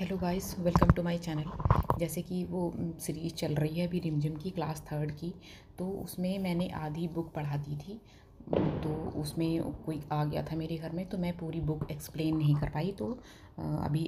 Hello guys, welcome to my channel. जैसे कि वो सीरीज़ चल रही है अभी रिमझिम की क्लास थर्ड की, तो उसमें मैंने आधी बुक पढ़ा दी थी। तो उसमें कोई आ गया था मेरे घर में, तो मैं पूरी बुक एक्सप्लेन नहीं कर पाई। तो अभी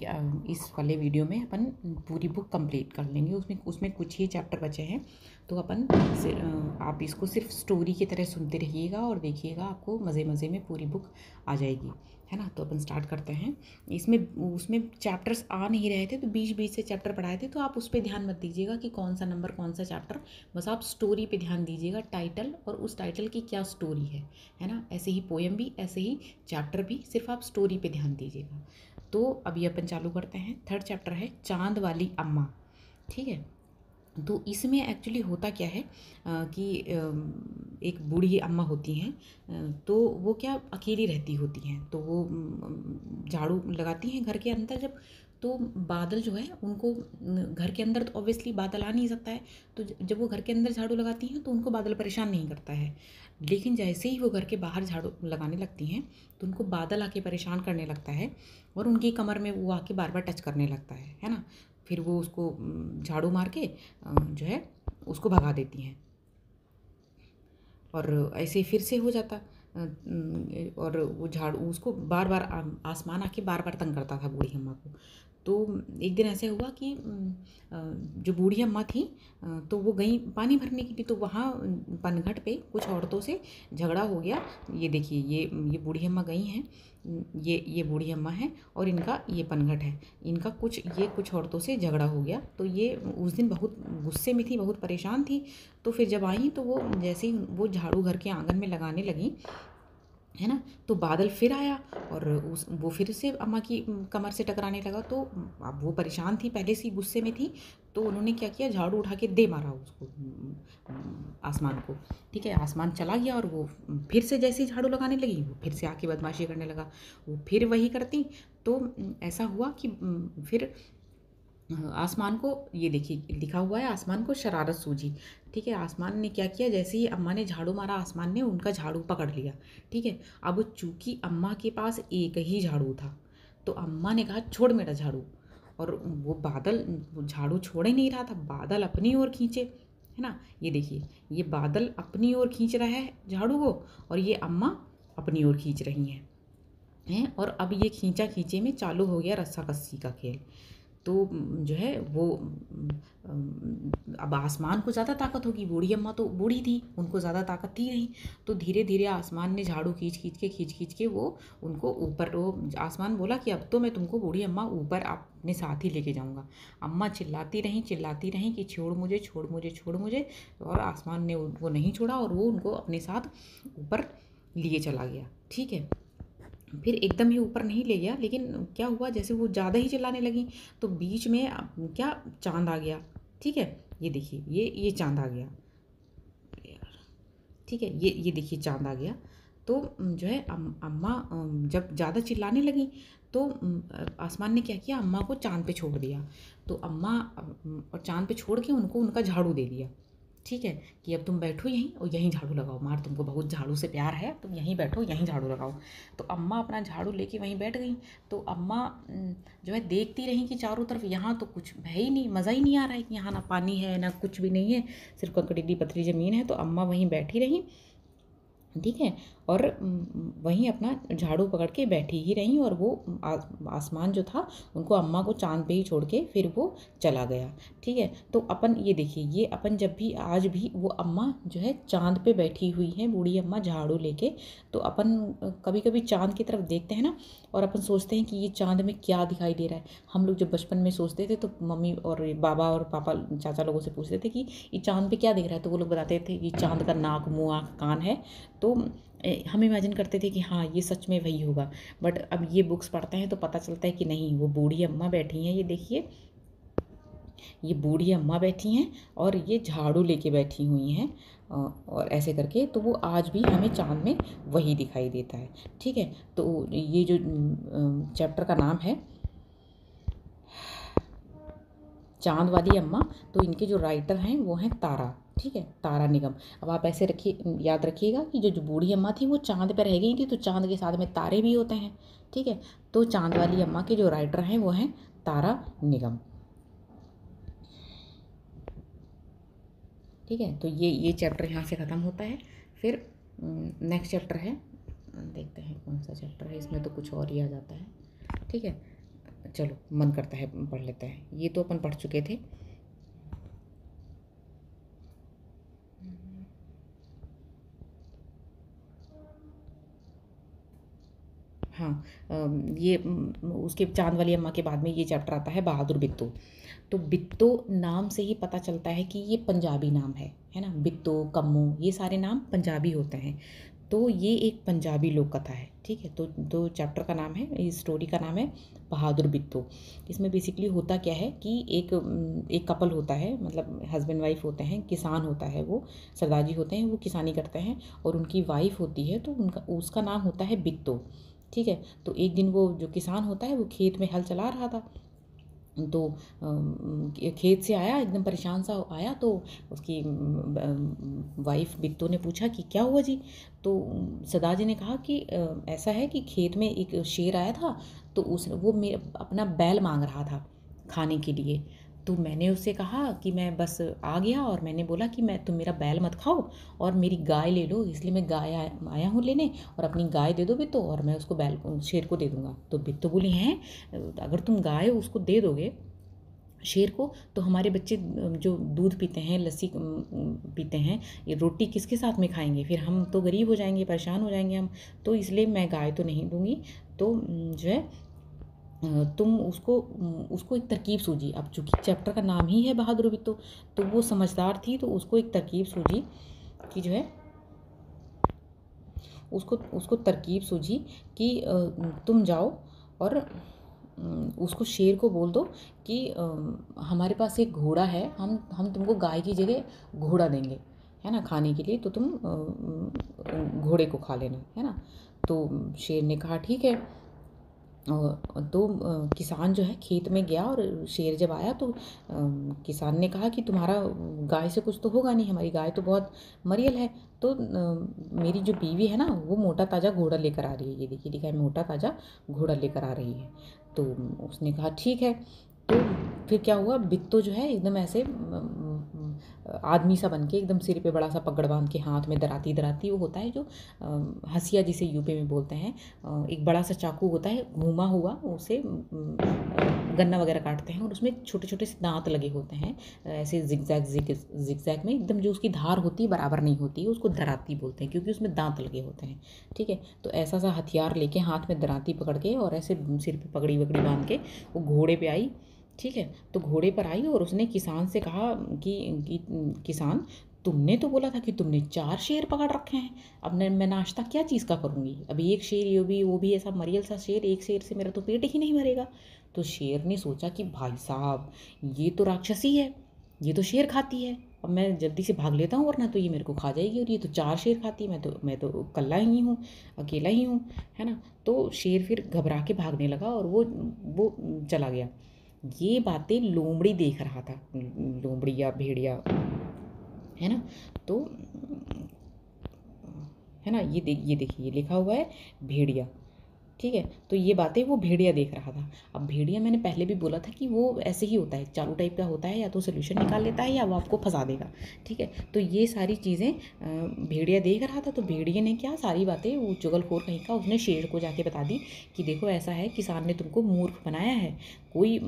इस वाले वीडियो में अपन पूरी बुक कंप्लीट कर लेंगे। उसमें उसमें कुछ ही चैप्टर बचे हैं, तो आप इसको सिर्फ स्टोरी की तरह सुनते रहिएगा और देखिएगा, आपको मज़े मज़े में पूरी बुक आ जाएगी, है ना। तो अपन स्टार्ट करते हैं। इसमें उसमें चैप्टर्स आ नहीं रहे थे, तो बीच बीच से चैप्टर पढ़ाए थे, तो आप उस पर ध्यान मत दीजिएगा कि कौन सा नंबर कौन सा चैप्टर। बस आप स्टोरी पे ध्यान दीजिएगा, टाइटल और उस टाइटल की क्या स्टोरी है ना। ऐसे ही पोएम भी, ऐसे ही चैप्टर भी, सिर्फ आप स्टोरी पे ध्यान दीजिएगा। तो अभी अपन चालू करते हैं। थर्ड चैप्टर है चांद वाली अम्मा। ठीक है। तो इसमें एक्चुअली होता क्या है कि एक बूढ़ी अम्मा होती हैं। तो वो क्या अकेली रहती होती हैं, तो वो झाड़ू लगाती हैं घर के अंदर। जब तो बादल जो है उनको घर के अंदर, तो ऑब्वियसली बादल आ नहीं सकता है। तो जब वो घर के अंदर झाड़ू लगाती हैं तो उनको बादल परेशान नहीं करता है। लेकिन जैसे ही वो घर के बाहर झाड़ू लगाने लगती हैं, तो उनको बादल आके परेशान करने लगता है, और उनकी कमर में वो आके बार बार टच करने लगता है ना। फिर वो उसको झाड़ू मार के जो है उसको भगा देती हैं, और ऐसे फिर से हो जाता। और वो झाड़ू उसको बार बार आसमान आके बार बार तंग करता था बूढ़ी अम्मा को। तो एक दिन ऐसे हुआ कि जो बूढ़ी अम्मा थी, तो वो गई पानी भरने के लिए। तो वहाँ पनघट पे कुछ औरतों से झगड़ा हो गया। ये देखिए, ये बूढ़ी अम्मा गई हैं, ये बूढ़ी अम्मा है, और इनका ये पनघट है। इनका कुछ औरतों से झगड़ा हो गया। तो ये उस दिन बहुत गुस्से में थी, बहुत परेशान थी। तो फिर जब आई, तो वो जैसे ही वो झाड़ू घर के आंगन में लगाने लगी, है ना, तो बादल फिर आया, और वो फिर से अम्मा की कमर से टकराने लगा। तो अब वो परेशान थी, पहले से ही गुस्से में थी। तो उन्होंने क्या किया, झाड़ू उठा के दे मारा उसको, आसमान को। ठीक है, आसमान चला गया, और वो फिर से जैसे ही झाड़ू लगाने लगी, वो फिर से आके बदमाशी करने लगा। वो फिर वही करती। तो ऐसा हुआ कि फिर आसमान को, ये देखिए लिखा हुआ है, आसमान को शरारत सूझी। ठीक है, आसमान ने क्या किया, जैसे ही अम्मा ने झाड़ू मारा, आसमान ने उनका झाड़ू पकड़ लिया। ठीक है, अब चूंकि अम्मा के पास एक ही झाड़ू था, तो अम्मा ने कहा छोड़ मेरा झाड़ू। और वो बादल झाड़ू छोड़ ही नहीं रहा था, बादल अपनी ओर खींचे, है ना। ये देखिए, ये बादल अपनी ओर खींच रहा है झाड़ू को, और ये अम्मा अपनी ओर खींच रही हैं। और अब ये खींचा खींचे में चालू हो गया रस्सा कस्सी का खेल। तो जो है वो अब आसमान को ज़्यादा ताकत होगी, बूढ़ी अम्मा तो बूढ़ी थी, उनको ज़्यादा ताकत थी नहीं। तो धीरे धीरे आसमान ने झाड़ू खींच के वो उनको ऊपर, वो आसमान बोला कि अब तो मैं तुमको बूढ़ी अम्मा ऊपर अपने साथ ही लेके जाऊंगा। अम्मा चिल्लाती रहीं कि छोड़ मुझे, छोड़ मुझे, छोड़ मुझे। और आसमान ने वो नहीं छोड़ा, और वो उनको अपने साथ ऊपर लिए चला गया। ठीक है, फिर एकदम ही ऊपर नहीं ले गया, लेकिन क्या हुआ, जैसे वो ज़्यादा ही चिल्लाने लगी, तो बीच में क्या चांद आ गया। ठीक है, ये देखिए, ये चांद आ गया। ठीक है, ये देखिए चांद आ गया। तो जो है अम्मा जब ज़्यादा चिल्लाने लगी, तो आसमान ने क्या किया, अम्मा को चांद पे छोड़ दिया। तो अम्मा और चांद पे छोड़ के उनको उनका झाड़ू दे दिया। ठीक है, कि अब तुम बैठो यहीं और यहीं झाड़ू लगाओ, मार तुमको बहुत झाड़ू से प्यार है, तुम यहीं बैठो यहीं झाड़ू लगाओ। तो अम्मा अपना झाड़ू लेके वहीं बैठ गई। तो अम्मा जो है देखती रही कि चारों तरफ यहाँ तो कुछ है ही नहीं, मज़ा ही नहीं आ रहा है कि यहाँ ना पानी है ना कुछ भी नहीं है, सिर्फ कंकड़ीली पथरी ज़मीन है। तो अम्मा वहीं बैठी रही। ठीक है, और वहीं अपना झाड़ू पकड़ के बैठी ही रहीं, और वो आसमान जो था उनको अम्मा को चांद पे ही छोड़ के फिर वो चला गया। ठीक है, तो अपन ये देखिए, ये अपन जब भी आज भी वो अम्मा जो है चांद पे बैठी हुई है, बूढ़ी अम्मा झाड़ू लेके। तो अपन कभी कभी चांद की तरफ देखते हैं ना, और अपन सोचते हैं कि ये चांद में क्या दिखाई दे रहा है। हम लोग जब बचपन में सोचते थे, तो मम्मी और बाबा और पापा चाचा लोगों से पूछते थे कि ये चांद पे क्या दिख रहा है, तो वो लोग बताते थे कि चांद का नाक, मुँह, आँख, कान है। तो हम इमेजिन करते थे कि हाँ ये सच में वही होगा। बट अब ये बुक्स पढ़ते हैं तो पता चलता है कि नहीं, वो बूढ़ी अम्मा बैठी हैं। ये देखिए, ये बूढ़ी अम्मा बैठी हैं, और ये झाड़ू लेके बैठी हुई हैं, और ऐसे करके तो वो आज भी हमें चांद में वही दिखाई देता है। ठीक है, तो ये जो चैप्टर का नाम है चांद वाली अम्मा, तो इनके जो राइटर हैं वो हैं तारा। ठीक है, तारा निगम। अब आप ऐसे रखिए, याद रखिएगा कि जो बूढ़ी अम्मा थी वो चांद पर रह गई थी, तो चांद के साथ में तारे भी होते हैं। ठीक है, तो चांद वाली अम्मा के जो राइटर हैं वो हैं तारा निगम। ठीक है, तो ये चैप्टर यहाँ से ख़त्म होता है। फिर नेक्स्ट चैप्टर है, देखते हैं कौन सा चैप्टर है, इसमें तो कुछ और ही आ जाता है। ठीक है, चलो मन करता है पढ़ लेते हैं। ये तो अपन पढ़ चुके थे। हाँ, ये उसके चाँद वाली अम्मा के बाद में ये चैप्टर आता है बहादुर बिट्टू। तो बिट्टू नाम से ही पता चलता है कि ये पंजाबी नाम है ना। बिट्टू, कम्मो, ये सारे नाम पंजाबी होते हैं। तो ये एक पंजाबी लोक कथा है। ठीक है, तो चैप्टर का नाम है, इस स्टोरी का नाम है बहादुर बिट्टू। इसमें बेसिकली होता क्या है कि एक कपल होता है, मतलब हस्बैंड वाइफ होते हैं, किसान होता है, वो सरदार जी होते हैं, वो किसानी करते हैं, और उनकी वाइफ होती है, तो उसका नाम होता है बिट्टू। ठीक है, तो एक दिन वो जो किसान होता है वो खेत में हल चला रहा था, तो खेत से आया, एकदम परेशान सा आया, तो उसकी वाइफ बिट्टू ने पूछा कि क्या हुआ जी। तो सरदार जी ने कहा कि ऐसा है कि खेत में एक शेर आया था, तो वो मेरे अपना बैल मांग रहा था खाने के लिए। तो मैंने उससे कहा कि मैं बस आ गया, और मैंने बोला कि तुम मेरा बैल मत खाओ और मेरी गाय ले लो, इसलिए मैं गाय आया हूँ लेने, और अपनी गाय दे दो बिट्टू, और मैं उसको शेर को दे दूँगा। तो बिट्टू बोली, हैं अगर तुम गाय उसको दे दोगे शेर को, तो हमारे बच्चे जो दूध पीते हैं, लस्सी पीते हैं, ये रोटी किसके साथ में खाएंगे, फिर हम तो गरीब हो जाएंगे, परेशान हो जाएंगे हम, तो इसलिए मैं गाय तो नहीं दूंगी। तो जो है तुम उसको एक तरकीब सूझी। अब चूंकि चैप्टर का नाम ही है बहादुर बिट्टू, तो वो समझदार थी, तो उसको एक तरकीब सूझी कि जो है उसको तरकीब सूझी कि तुम जाओ और उसको शेर को बोल दो कि हमारे पास एक घोड़ा है, हम तुमको गाय की जगह घोड़ा देंगे, है ना, खाने के लिए, तो तुम घोड़े को खा लेना, है ना। तो शेर ने कहा ठीक है। तो किसान जो है खेत में गया, और शेर जब आया तो किसान ने कहा कि तुम्हारा गाय से कुछ तो होगा नहीं, हमारी गाय तो बहुत मरियल है, तो मेरी जो बीवी है ना, वो मोटा ताज़ा घोड़ा लेकर आ रही है, ये देखिए दिखाई, मोटा ताज़ा घोड़ा लेकर आ रही है। तो उसने कहा ठीक है। तो फिर क्या हुआ, बिट्टू जो है एकदम ऐसे आदमी सा बन के, एकदम सिर पे बड़ा सा पगड़ बांध के, हाथ में दराती दराती, वो होता है जो हंसिया जिसे यूपी में बोलते हैं, एक बड़ा सा चाकू होता है घूमा हुआ, उसे गन्ना वगैरह काटते हैं, और उसमें छोटे छोटे से दांत लगे होते हैं, ऐसे जिगजैग में, एकदम जो उसकी धार होती है बराबर नहीं होती है, उसको दराती बोलते हैं, क्योंकि उसमें दांत लगे होते हैं। ठीक है, तो ऐसा सा हथियार लेके हाथ में दराती पकड़ के, और ऐसे सिर पे पगड़ी वगड़ी बांध के वो घोड़े पे आई। ठीक है, तो घोड़े पर आई, और उसने किसान से कहा कि किसान, तुमने तो बोला था कि तुमने 4 शेर पकड़ रखे हैं, अब मैं नाश्ता क्या चीज़ का करूँगी, अभी एक शेर, वो भी ऐसा मरियल सा शेर, एक शेर से मेरा तो पेट ही नहीं भरेगा। तो शेर ने सोचा कि भाई साहब, ये तो राक्षसी है, ये तो शेर खाती है, अब मैं जल्दी से भाग लेता हूँ, वरना तो ये मेरे को खा जाएगी, और ये तो 4 शेर खाती है, मैं तो कल्ला ही हूँ, अकेला ही हूँ, है ना। तो शेर फिर घबरा के भागने लगा, और वो चला गया। ये बातें लोमड़ी देख रहा था, लोमड़ी या भेड़िया, है ना। तो है ना, ये देखिए, ये लिखा हुआ है भेड़िया। ठीक है, तो ये बातें वो भेड़िया देख रहा था। अब भेड़िया, मैंने पहले भी बोला था कि वो ऐसे ही होता है, चालू टाइप का होता है, या तो सोल्यूशन निकाल लेता है या वो आपको फंसा देगा। ठीक है, तो ये सारी चीज़ें भेड़िया देख रहा था। तो भेड़िया ने क्या, सारी बातें, वो चुगलखोर कहीं का, उसने शेर को जाके बता दी कि देखो ऐसा है, किसान ने तुमको मूर्ख बनाया है, कोई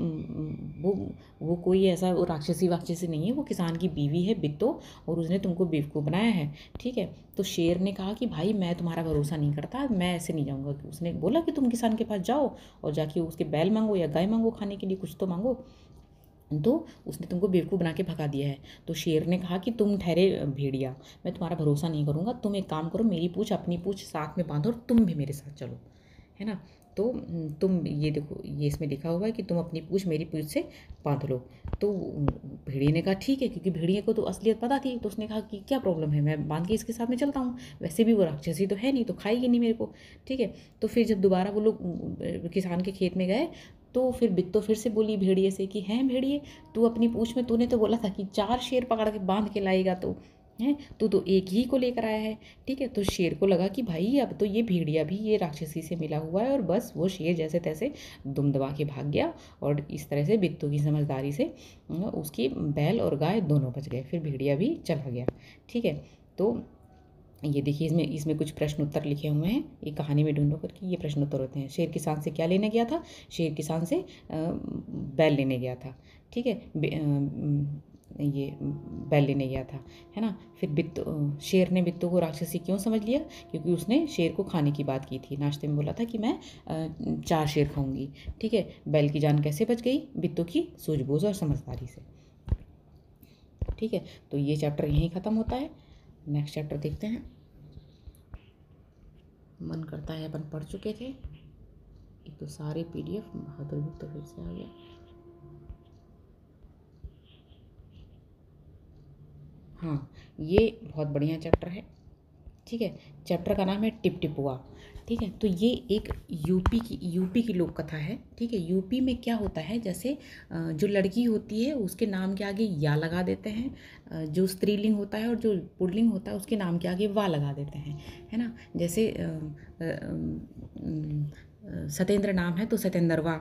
वो कोई ऐसा राक्षसी वाक्षसी नहीं है, वो किसान की बीवी है बिट्टू, और उसने तुमको बेवकूफ़ बनाया है। ठीक है, तो शेर ने कहा कि भाई मैं तुम्हारा भरोसा नहीं करता, मैं ऐसे नहीं जाऊँगा। उसने बोला कि तुम किसान के पास जाओ और जाके उसके बैल मांगो या गाय मांगो, खाने के लिए कुछ तो मांगो, तो उसने तुमको बेवकूफ़ बना के भगा दिया है। तो शेर ने कहा कि तुम ठहरे भेड़िया, मैं तुम्हारा भरोसा नहीं करूँगा, तुम एक काम करो, मेरी पूँछ अपनी पूँछ साथ में बांधो, और तुम भी मेरे साथ चलो, है ना। तो तुम ये देखो, ये इसमें लिखा हुआ है कि तुम अपनी पूँछ मेरी पूँछ से बांध लो। तो भेड़िए ने कहा ठीक है, क्योंकि भेड़िए को तो असलियत पता थी, तो उसने कहा कि क्या प्रॉब्लम है, मैं बांध के इसके साथ में चलता हूँ, वैसे भी वो राक्षसी तो है नहीं, तो खाएगी नहीं मेरे को। ठीक है, तो फिर जब दोबारा वो लोग किसान के खेत में गए, तो फिर बिट्टू फिर से बोली भेड़िए से कि हैं भेड़िए, तू अपनी पूँछ में, तूने तो बोला था कि 4 शेर पकड़ के बांध के लाएगा, तो हैं, तू तो एक ही को लेकर आया है। ठीक है, तो शेर को लगा कि भाई अब तो ये भेड़िया भी ये राक्षसी से मिला हुआ है, और बस वो शेर जैसे तैसे दुम दबा के भाग गया, और इस तरह से बिट्टू की समझदारी से उसकी बैल और गाय दोनों बच गए, फिर भेड़िया भी चला गया। ठीक है, तो ये देखिए इसमें इसमें कुछ प्रश्न उत्तर लिखे हुए हैं, ये कहानी में ढूंढो करके ये प्रश्न उत्तर होते हैं। शेर किसान से क्या लेने गया था? शेर किसान से बैल लेने गया था। ठीक है, ये बैल लेने गया था, है ना। फिर बिट्टू शेर ने बिट्टू को राक्षसी क्यों समझ लिया? क्योंकि उसने शेर को खाने की बात की थी, नाश्ते में बोला था कि मैं 4 शेर खाऊंगी। ठीक है, बैल की जान कैसे बच गई? बिट्टू की सूझबूझ और समझदारी से। ठीक है, तो ये चैप्टर यहीं ख़त्म होता है। नेक्स्ट चैप्टर देखते हैं। मन करता है अपन पढ़ चुके थे। एक तो सारे PDF बहादुर बुक तो फिर से आ गया। हाँ, ये बहुत बढ़िया चैप्टर है। ठीक है, चैप्टर का नाम है टिप टिपुआ। ठीक है, तो ये एक यूपी की लोक कथा है। ठीक है, यूपी में क्या होता है, जैसे जो लड़की होती है उसके नाम के आगे या लगा देते हैं, जो स्त्रीलिंग होता है और जो पुल्लिंग होता है उसके नाम के आगे वा लगा देते हैं, है ना। जैसे सत्येंद्र नाम है तो सत्येंद्रवा,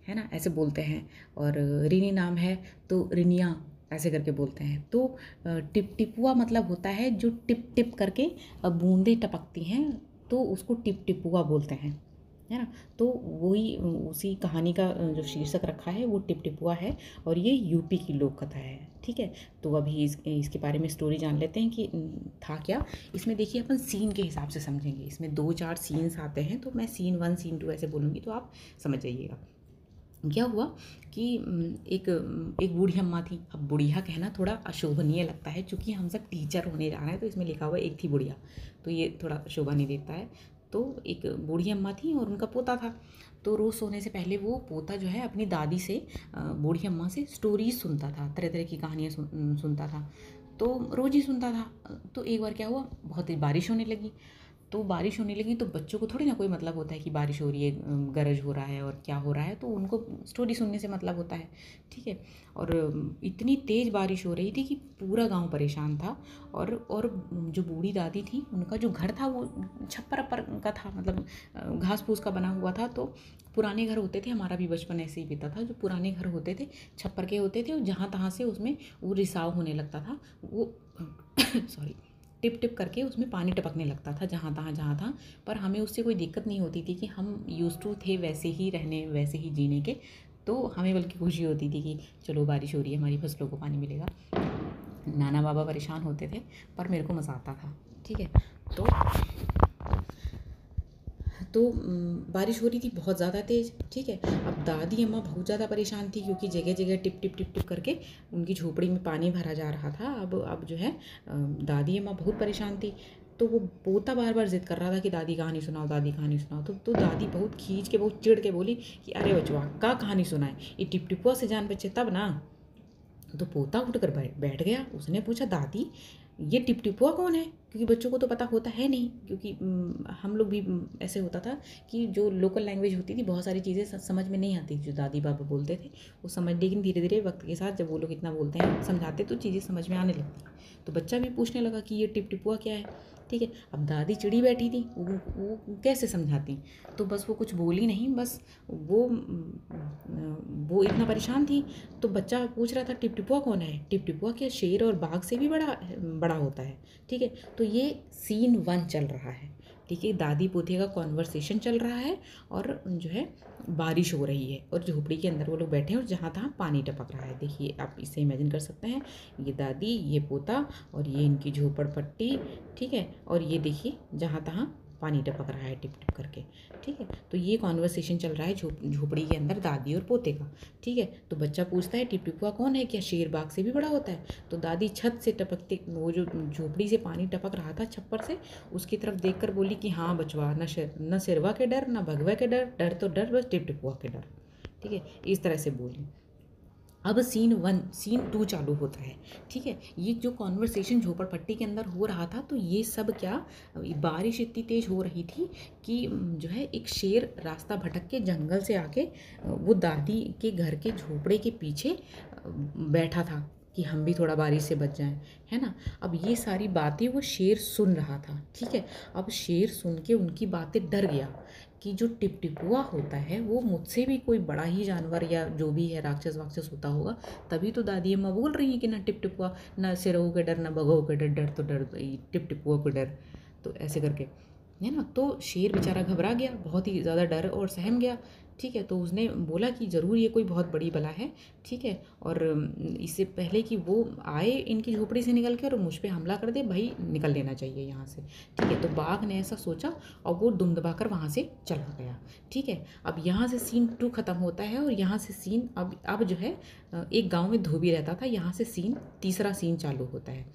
है ना, ऐसे बोलते हैं। और रिनी नाम है तो रिनिया, ऐसे करके बोलते हैं। तो टिप टिपुआ मतलब होता है जो टिप टिप करके बूंदें टपकती हैं, तो उसको टिप टिपुआ बोलते हैं, है ना। तो वही उसी कहानी का जो शीर्षक रखा है वो टिप टिपुआ है, और ये यूपी की लोक कथा है। ठीक है, तो अभी इसके बारे में स्टोरी जान लेते हैं कि था क्या। इसमें देखिए अपन सीन के हिसाब से समझेंगे, इसमें 2-4 सीन्स आते हैं, तो मैं सीन 1 सीन 2 ऐसे बोलूँगी तो आप समझ जाइएगा। क्या हुआ कि एक बूढ़ी अम्मा थी। अब बुढ़िया कहना थोड़ा अशोभनीय लगता है, क्योंकि हम सब टीचर होने जा रहे हैं, तो इसमें लिखा हुआ एक थी बुढ़िया, तो ये थोड़ा शोभा नहीं देता है। तो एक बूढ़ी अम्मा थी और उनका पोता था। तो रोज़ सोने से पहले वो पोता जो है अपनी दादी से, बूढ़ी अम्मा से स्टोरीज सुनता था, तरह तरह की कहानियाँ सुनता था। तो रोज़ ही सुनता था। तो एक बार क्या हुआ, बहुत तेज बारिश होने लगी। तो बारिश होने लगी तो बच्चों को थोड़ी ना कोई मतलब होता है कि बारिश हो रही है, गरज हो रहा है और क्या हो रहा है, तो उनको स्टोरी सुनने से मतलब होता है। ठीक है, और इतनी तेज़ बारिश हो रही थी कि पूरा गांव परेशान था। और जो बूढ़ी दादी थी उनका जो घर था वो छप्पर अप्पर का था, मतलब घास फूस का बना हुआ था। तो पुराने घर होते थे, हमारा भी बचपन ऐसे ही बीता था, जो पुराने घर होते थे छप्पर के होते थे, और जहाँ तहाँ से उसमें वो रिसाव होने लगता था, वो सॉरी, टिप टिप करके उसमें पानी टपकने लगता था जहाँ तहाँ। पर हमें उससे कोई दिक्कत नहीं होती थी, कि हम यूज्ड टू थे वैसे ही रहने, वैसे ही जीने के। तो हमें बल्कि खुशी होती थी कि चलो बारिश हो रही है, हमारी फसलों को पानी मिलेगा। नाना बाबा परेशान होते थे, पर मेरे को मज़ा आता था। ठीक है, तो बारिश हो रही थी बहुत ज़्यादा तेज़। ठीक है, अब दादी अम्मा बहुत ज़्यादा परेशान थी, क्योंकि जगह जगह टिप टिप टिप टिप करके उनकी झोपड़ी में पानी भरा जा रहा था। अब जो है दादी अम्मा बहुत परेशान थी। तो वो पोता बार बार जिद कर रहा था कि दादी कहानी सुनाओ, दादी कहानी सुनाओ। तो दादी बहुत खींच के, बहुत चिढ़ के बोली कि अरे बचवा, का कहानी सुनाए, ये टिप टिपुआ से जान बचे तब ना। तो पोता उठ कर बैठ गया। उसने पूछा, दादी ये टिप टिपुआ कौन है? क्योंकि बच्चों को तो पता होता है नहीं, क्योंकि हम लोग भी ऐसे होता था कि जो लोकल लैंग्वेज होती थी, बहुत सारी चीज़ें समझ में नहीं आती, जो दादी बाबा बोलते थे वो समझ। लेकिन धीरे धीरे वक्त के साथ जब वो लोग इतना बोलते हैं, समझाते, तो चीज़ें समझ में आने लगती। तो बच्चा भी पूछने लगा कि ये टिप टिपुआ क्या है। ठीक है, अब दादी चिड़ी बैठी थी, वो कैसे समझाती। तो बस वो कुछ बोली नहीं, बस वो इतना परेशान थी। तो बच्चा पूछ रहा था टिप टिपुआ कौन है? टिप टिपुआ क्या शेर और बाघ से भी बड़ा बड़ा होता है? ठीक है, तो ये सीन 1 चल रहा है। ठीक है, दादी पोते का कॉन्वर्सेशन चल रहा है, और जो है बारिश हो रही है, और झोपड़ी के अंदर वो लोग बैठे हैं और जहाँ तहाँ पानी टपक रहा है। देखिए आप इससे इमेजिन कर सकते हैं, ये दादी, ये पोता, और ये इनकी झोपड़पट्टी। ठीक है, और ये देखिए जहाँ तहाँ पानी टपक रहा है टिप टिप करके। ठीक है, तो ये कॉन्वर्सेशन चल रहा है झोपड़ी के अंदर दादी और पोते का। ठीक है, तो बच्चा पूछता है टिप टिपुआ कौन है, क्या शेर बाघ से भी बड़ा होता है? तो दादी छत से टपकते, वो जो झोपड़ी से पानी टपक रहा था छप्पर से, उसकी तरफ देखकर बोली कि हाँ बचवा, न शेरवा के डर, न भगवा के डर, डर तो डर बस टिप टिपुआ के डर। ठीक है, इस तरह से बोली। अब सीन 2 चालू होता है। ठीक है, ये जो कॉन्वर्सेशन झोपड़पट्टी के अंदर हो रहा था, तो ये सब क्या, बारिश इतनी तेज़ हो रही थी कि जो है एक शेर रास्ता भटक के जंगल से आके वो दादी के घर के झोपड़े के पीछे बैठा था। कि हम भी थोड़ा बारिश से बच जाएं, है ना। अब ये सारी बातें वो शेर सुन रहा था, ठीक है। अब शेर सुन के उनकी बातें डर गया कि जो टिपटिपुआ होता है वो मुझसे भी कोई बड़ा ही जानवर या जो भी है राक्षस वाक्षस होता होगा, तभी तो दादी अम्मा बोल रही हैं कि ना टिपटिपुआ, ना सिरहू के डर, ना बघऊ के डर, डर तो डर टिपटिपुआ को डर, तो ऐसे करके, है ना। तो शेर बेचारा घबरा गया, बहुत ही ज़्यादा डर और सहम गया, ठीक है। तो उसने बोला कि ज़रूर ये कोई बहुत बड़ी बला है, ठीक है, और इससे पहले कि वो आए इनकी झोपड़ी से निकल के और मुझ पे हमला कर दे, भाई निकल लेना चाहिए यहाँ से, ठीक है। तो बाघ ने ऐसा सोचा और वो दुम दबाकर वहाँ से चला गया, ठीक है। अब यहाँ से सीन 2 ख़त्म होता है और यहाँ से सीन अब जो है एक गाँव में धोबी रहता था, यहाँ से सीन तीसरा सीन चालू होता है,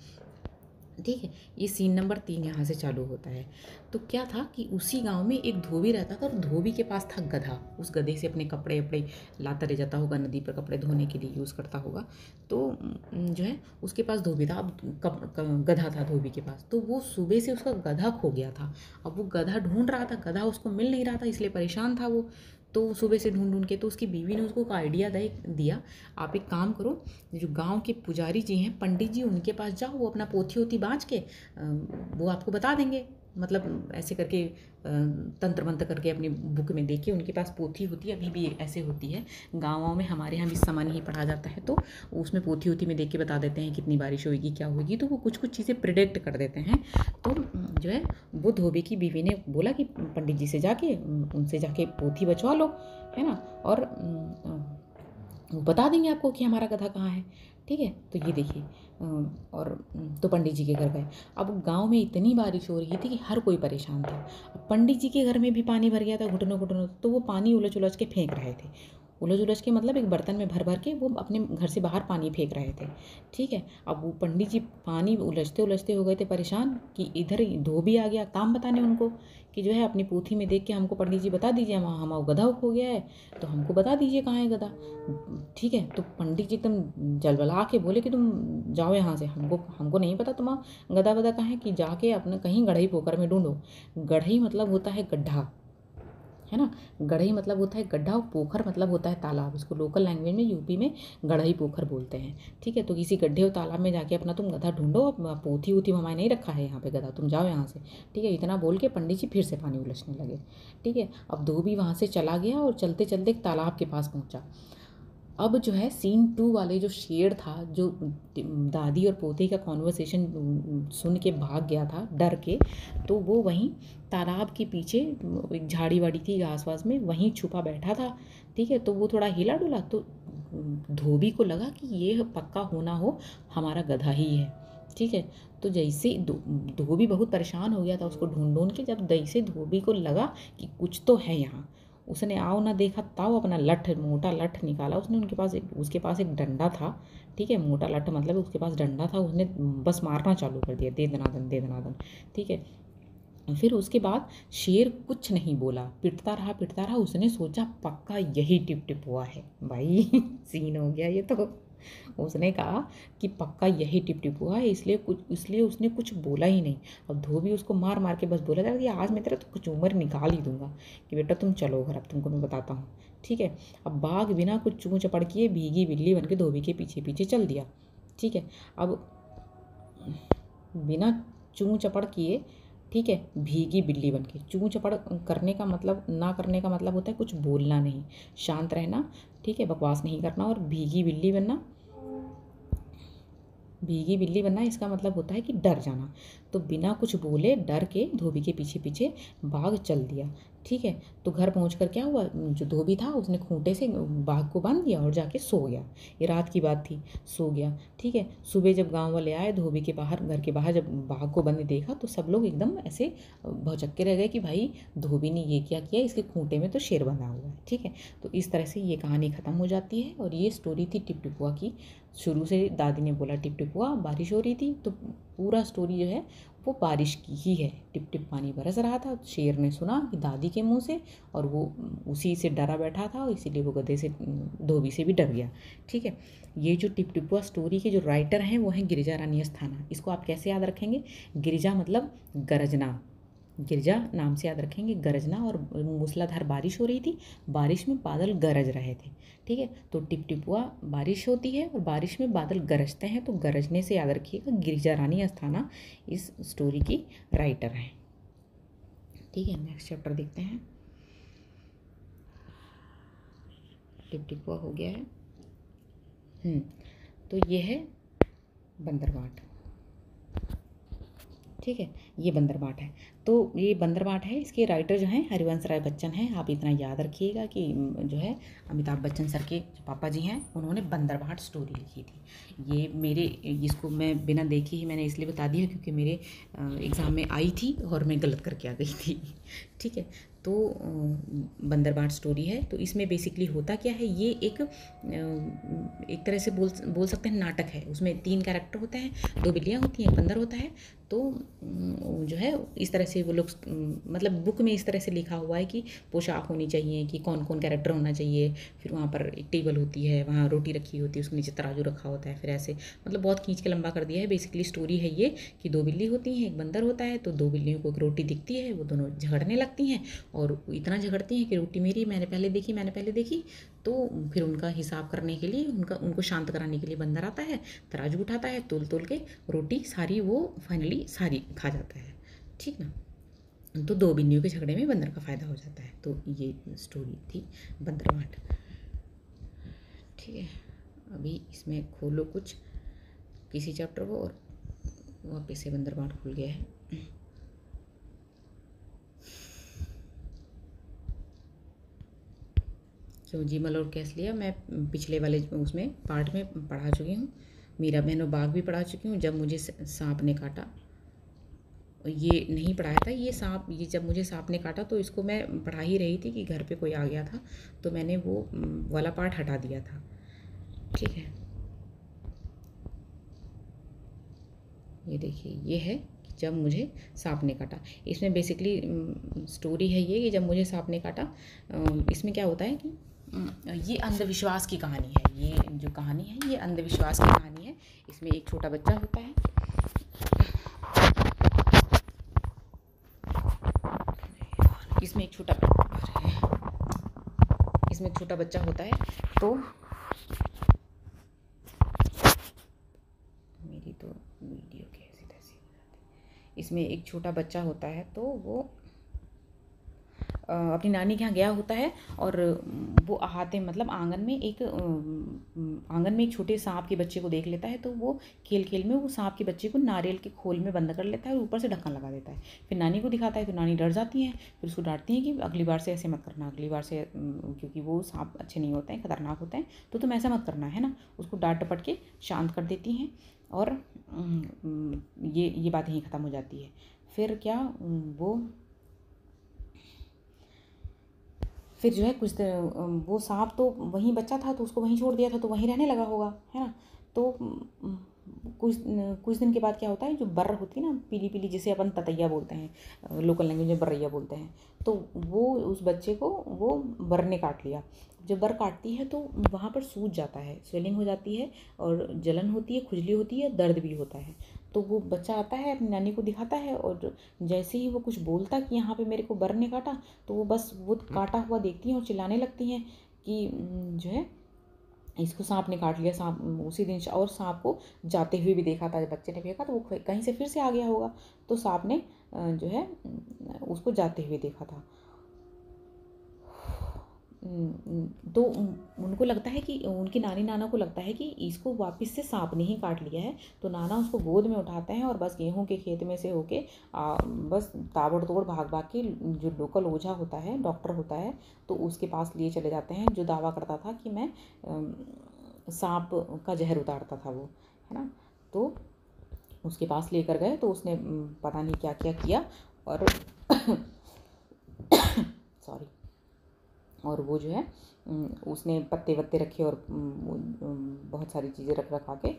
ठीक है। ये सीन नंबर 3 यहाँ से चालू होता है। तो क्या था कि उसी गांव में एक धोबी रहता था और धोबी के पास था गधा, उस गधे से अपने कपड़े वपड़े लाता रह जाता होगा, नदी पर कपड़े धोने के लिए यूज़ करता होगा। तो जो है उसके पास धोबी था, अब गधा था धोबी के पास। तो वो सुबह से उसका गधा खो गया था, अब वो गधा ढूंढ रहा था, गधा उसको मिल नहीं रहा था, इसलिए परेशान था वो। तो सुबह से ढूंढ ढूंढ के, तो उसकी बीवी ने उसको एक आइडिया दिया, आप एक काम करो, जो गांव के पुजारी जी हैं, पंडित जी, उनके पास जाओ, वो अपना पोथी वोथी बाँच के वो आपको बता देंगे, मतलब ऐसे करके तंत्र मंत्र करके अपनी बुक में देख के, उनके पास पोथी होती है, अभी भी ऐसे होती है गाँवों में, हमारे यहाँ भी सामान्य ही पढ़ा जाता है, तो उसमें पोथी होती में देख के बता देते हैं कितनी बारिश होगी, क्या होगी, तो वो कुछ कुछ चीज़ें प्रिडिक्ट कर देते हैं। तो जो है वो धोबी की बीवी ने बोला कि पंडित जी से जाके उनसे जाके पोथी बचवा लो, है ना, और वो बता देंगे आपको कि हमारा गधा कहाँ है, ठीक है। तो ये देखिए, और तो पंडित जी के घर गए। अब गांव में इतनी बारिश हो रही थी कि हर कोई परेशान था। अब पंडित जी के घर में भी पानी भर गया था घुटनों घुटनों, तो वो पानी उलझ उलझ के फेंक रहे थे, उलझ उलझ के मतलब एक बर्तन में भर भर के वो अपने घर से बाहर पानी फेंक रहे थे, ठीक है। अब वो पंडित जी पानी उलझते उलझते हो गए थे परेशान कि इधर धोबी आ गया काम बताने उनको कि जो है अपनी पोथी में देख के हमको पंडित जी बता दीजिए, हमारा गधा खो गया है, तो हमको बता दीजिए कहाँ है गधा, ठीक है। तो पंडित जी एकदम जलबला के बोले कि तुम जाओ यहाँ से, हमको हमको नहीं पता तुम्हारा गधा वधा कहाँ है, कि जाके अपने कहीं गढ़ई पोखर में ढूंढो। गढ़ई मतलब होता है गड्ढा, है ना, गढ़ई मतलब होता है गड्ढा, और पोखर मतलब होता है तालाब, इसको लोकल लैंग्वेज में यूपी में गढ़ई पोखर बोलते हैं, ठीक है। तो किसी गड्ढे और तालाब में जाके अपना तुम गधा ढूंढो, पोथी वोथी हमारे नहीं रखा है यहाँ पे गधा, तुम जाओ यहाँ से, ठीक है। इतना बोल के पंडित जी फिर से पानी उलझने लगे, ठीक है। अब धोबी वहाँ से चला गया और चलते चलते एक तालाब के पास पहुँचा। अब जो है सीन 2 वाले जो शेर था, जो दादी और पोते का कॉन्वर्सेशन सुन के भाग गया था डर के, तो वो वहीं तालाब के पीछे एक झाड़ी वाड़ी थी घास वास में, वहीं छुपा बैठा था, ठीक है। तो वो थोड़ा हिला डुला, तो धोबी को लगा कि ये पक्का होना हो हमारा गधा ही है, ठीक है। तो जैसे धोबी बहुत परेशान हो गया था उसको ढूंढ ढूंढ के, जब जैसे धोबी को लगा कि कुछ तो है यहाँ, उसने आओ ना देखा ताओ अपना लठ, मोटा लठ निकाला उसने, उसके पास एक डंडा था, ठीक है। मोटा लठ मतलब उसके पास डंडा था, उसने बस मारना चालू कर दिया, दे दनादन दे दनादन, ठीक है। फिर उसके बाद शेर कुछ नहीं बोला, पिटता रहा, उसने सोचा पक्का यही टिप टिप हुआ है भाई सीन हो गया ये तो। उसने कहा कि पक्का यही टिप टिप हुआ है, इसलिए उसने कुछ बोला ही नहीं। अब धोबी उसको मार मार के बस बोला था कि आज मैं तेरा तो कुछ उम्र निकाल ही दूंगा, कि बेटा तुम चलो घर, अब तुमको मैं बताता हूँ, ठीक है। अब बाघ बिना कुछ चूं चपड़ किए भीगी बिल्ली बन के धोबी के पीछे पीछे चल दिया, ठीक है। अब बिना चूं चपड़ किए, ठीक है, भीगी बिल्ली बन के, चूं चपड़ करने का मतलब, ना करने का मतलब होता है कुछ बोलना नहीं, शांत रहना, ठीक है, बकवास नहीं करना, और भीगी बिल्ली बनना इसका मतलब होता है कि डर जाना। तो बिना कुछ बोले डर के धोबी के पीछे पीछे बाघ चल दिया, ठीक है। तो घर पहुंचकर क्या हुआ, जो धोबी था उसने खूंटे से बाघ को बांध दिया और जाके सो गया, ये रात की बात थी, सो गया, ठीक है। सुबह जब गांव वाले आए धोबी के बाहर, घर के बाहर जब बाघ को बंद देखा, तो सब लोग एकदम ऐसे भौचक्के रह गए कि भाई धोबी ने ये क्या किया, इसके खूंटे में तो शेर बंधा हुआ है, ठीक है। तो इस तरह से ये कहानी ख़त्म हो जाती है, और ये स्टोरी थी टिप टिपुआ की। शुरू से दादी ने बोला टिप टिपुआ, बारिश हो रही थी, तो पूरा स्टोरी जो है वो बारिश की ही है, टिप टिप पानी बरस रहा था, शेर ने सुना कि दादी के मुंह से, और वो उसी से डरा बैठा था, इसीलिए वो गधे से, धोबी से भी डर गया, ठीक है। ये जो टिप टिपुआ स्टोरी के जो राइटर हैं वो हैं गिरिजा रानी अस्थाना। इसको आप कैसे याद रखेंगे, गिरिजा मतलब गरजना, गिरजा नाम से याद रखेंगे, गरजना, और मूसलाधार बारिश हो रही थी, बारिश में बादल गरज रहे थे। ठीक है, तो टिपटिपुआ बारिश होती है और बारिश में बादल गरजते हैं, तो गरजने से याद रखिएगा गिरिजा रानी अस्थाना इस स्टोरी की राइटर हैं। ठीक है, नेक्स्ट चैप्टर देखते हैं। टिपटिपुआ हो गया है। तो ये है बंदरबाट। ठीक है, ये बंदरबाट है। तो ये बंदरबाट है, इसके राइटर जो हैं हरिवंश राय बच्चन हैं। आप इतना याद रखिएगा कि जो है अमिताभ बच्चन सर के जो पापा जी हैं उन्होंने बंदरबाट स्टोरी लिखी थी। ये मेरे इसको मैं बिना देखे ही मैंने इसलिए बता दिया क्योंकि मेरे एग्ज़ाम में आई थी और मैं गलत करके आ गई थी। ठीक है, तो बंदरबाट स्टोरी है। तो इसमें बेसिकली होता क्या है, ये एक तरह से बोल सकते हैं नाटक है। उसमें 3 कैरेक्टर होते हैं, 2 बिल्लियाँ होती हैं, एक बंदर होता है। तो जो है इस तरह से वो लोग मतलब बुक में इस तरह से लिखा हुआ है कि पोशाक होनी चाहिए, कि कौन कौन कैरेक्टर होना चाहिए। फिर वहाँ पर एक टेबल होती है, वहाँ रोटी रखी होती है, उसके नीचे तराजू रखा होता है। फिर ऐसे मतलब बहुत खींच के लंबा कर दिया है। बेसिकली स्टोरी है ये कि 2 बिल्ली होती हैं, एक बंदर होता है। तो 2 बिल्लियों को एक रोटी दिखती है, वो दोनों झगड़ने लगती हैं और इतना झगड़ती हैं कि रोटी मेरी, मैंने पहले देखी। तो फिर उनका हिसाब करने के लिए उनको शांत कराने के लिए बंदर आता है, तराजू उठाता है, तोल के रोटी सारी वो फाइनली सारी खा जाता है। ठीक ना, तो 2 बिल्लियों के झगड़े में बंदर का फ़ायदा हो जाता है। तो ये स्टोरी थी बंदरबाट। ठीक है, अभी इसमें खोलो कुछ किसी चैप्टर को और वापस से बंदरबाट खुल गया है। क्यों जीमल और कैसलिया मैं पिछले वाले उसमें पार्ट में पढ़ा चुकी हूँ। मीरा बहनों बाग भी पढ़ा चुकी हूँ। जब मुझे सांप ने काटा, ये नहीं पढ़ाया था। ये जब मुझे सांप ने काटा तो इसको मैं पढ़ा ही रही थी कि घर पे कोई आ गया था, तो मैंने वो वाला पार्ट हटा दिया था। ठीक है, ये देखिए, ये है जब मुझे सांप ने काटा। इसमें बेसिकली स्टोरी है ये कि जब मुझे सांप ने काटा। इसमें क्या होता है कि ये अंधविश्वास की कहानी है। ये जो कहानी है ये अंधविश्वास की कहानी है। इसमें एक छोटा बच्चा होता है। इसमें एक छोटा बच्चा होता है। तो मेरी तो वीडियो कैसी तैसी हो जाती। इसमें एक छोटा बच्चा होता है, तो वो अपनी नानी के यहाँ गया होता है और वो आते मतलब आंगन में एक छोटे सांप के बच्चे को देख लेता है। तो वो खेल में वो सांप के बच्चे को नारियल के खोल में बंद कर लेता है और ऊपर से ढक्कन लगा देता है। फिर नानी को दिखाता है तो नानी डर जाती है, फिर उसको डांटती है कि अगली बार से ऐसे मत करना, अगली बार से क्योंकि वो सांप अच्छे नहीं होते हैं, खतरनाक होते हैं, तो तुम ऐसा मत करना, है ना। उसको डांट डपट के शांत कर देती हैं और ये बात यहीं ख़त्म हो जाती है। फिर क्या फिर जो है वो सांप तो वहीं बच्चा था तो उसको वहीं छोड़ दिया था, तो वहीं रहने लगा होगा, है ना। तो कुछ दिन के बाद क्या होता है, जो बर्र होती है ना, पीली पीली, जिसे अपन ततैया बोलते हैं, लोकल लैंग्वेज में बर्रैया बोलते हैं, तो वो उस बच्चे को वो बर्र ने काट लिया। जब बर्र काटती है तो वहाँ पर सूज जाता है, स्वेलिंग हो जाती है और जलन होती है, खुजली होती है, दर्द भी होता है। तो वो बच्चा आता है, अपनी नानी को दिखाता है और जैसे ही वो कुछ बोलता कि यहाँ पे मेरे को बर्र ने काटा, तो वो बस वो काटा हुआ देखती हैं और चिल्लाने लगती हैं कि जो है इसको सांप ने काट लिया। सांप उसी दिन, और सांप को जाते हुए भी देखा था, जब बच्चे ने देखा तो वो कहीं से फिर से आ गया होगा, तो सांप ने जो है उसको जाते हुए देखा था। तो उनको लगता है कि उनकी नानी नाना को लगता है कि इसको वापस से सांप ने ही काट लिया है। तो नाना उसको गोद में उठाते हैं और बस गेहूं के खेत में से होके बस ताबड़तोड़ भाग के जो लोकल ओझा होता है, डॉक्टर होता है, तो उसके पास लिए चले जाते हैं, जो दावा करता था कि मैं सांप का जहर उतारता था वो, है ना। तो उसके पास लेकर गए तो उसने पता नहीं क्या क्या किया और सॉरी, और वो जो है उसने पत्ते वत्ते रखे और बहुत सारी चीज़ें रखा के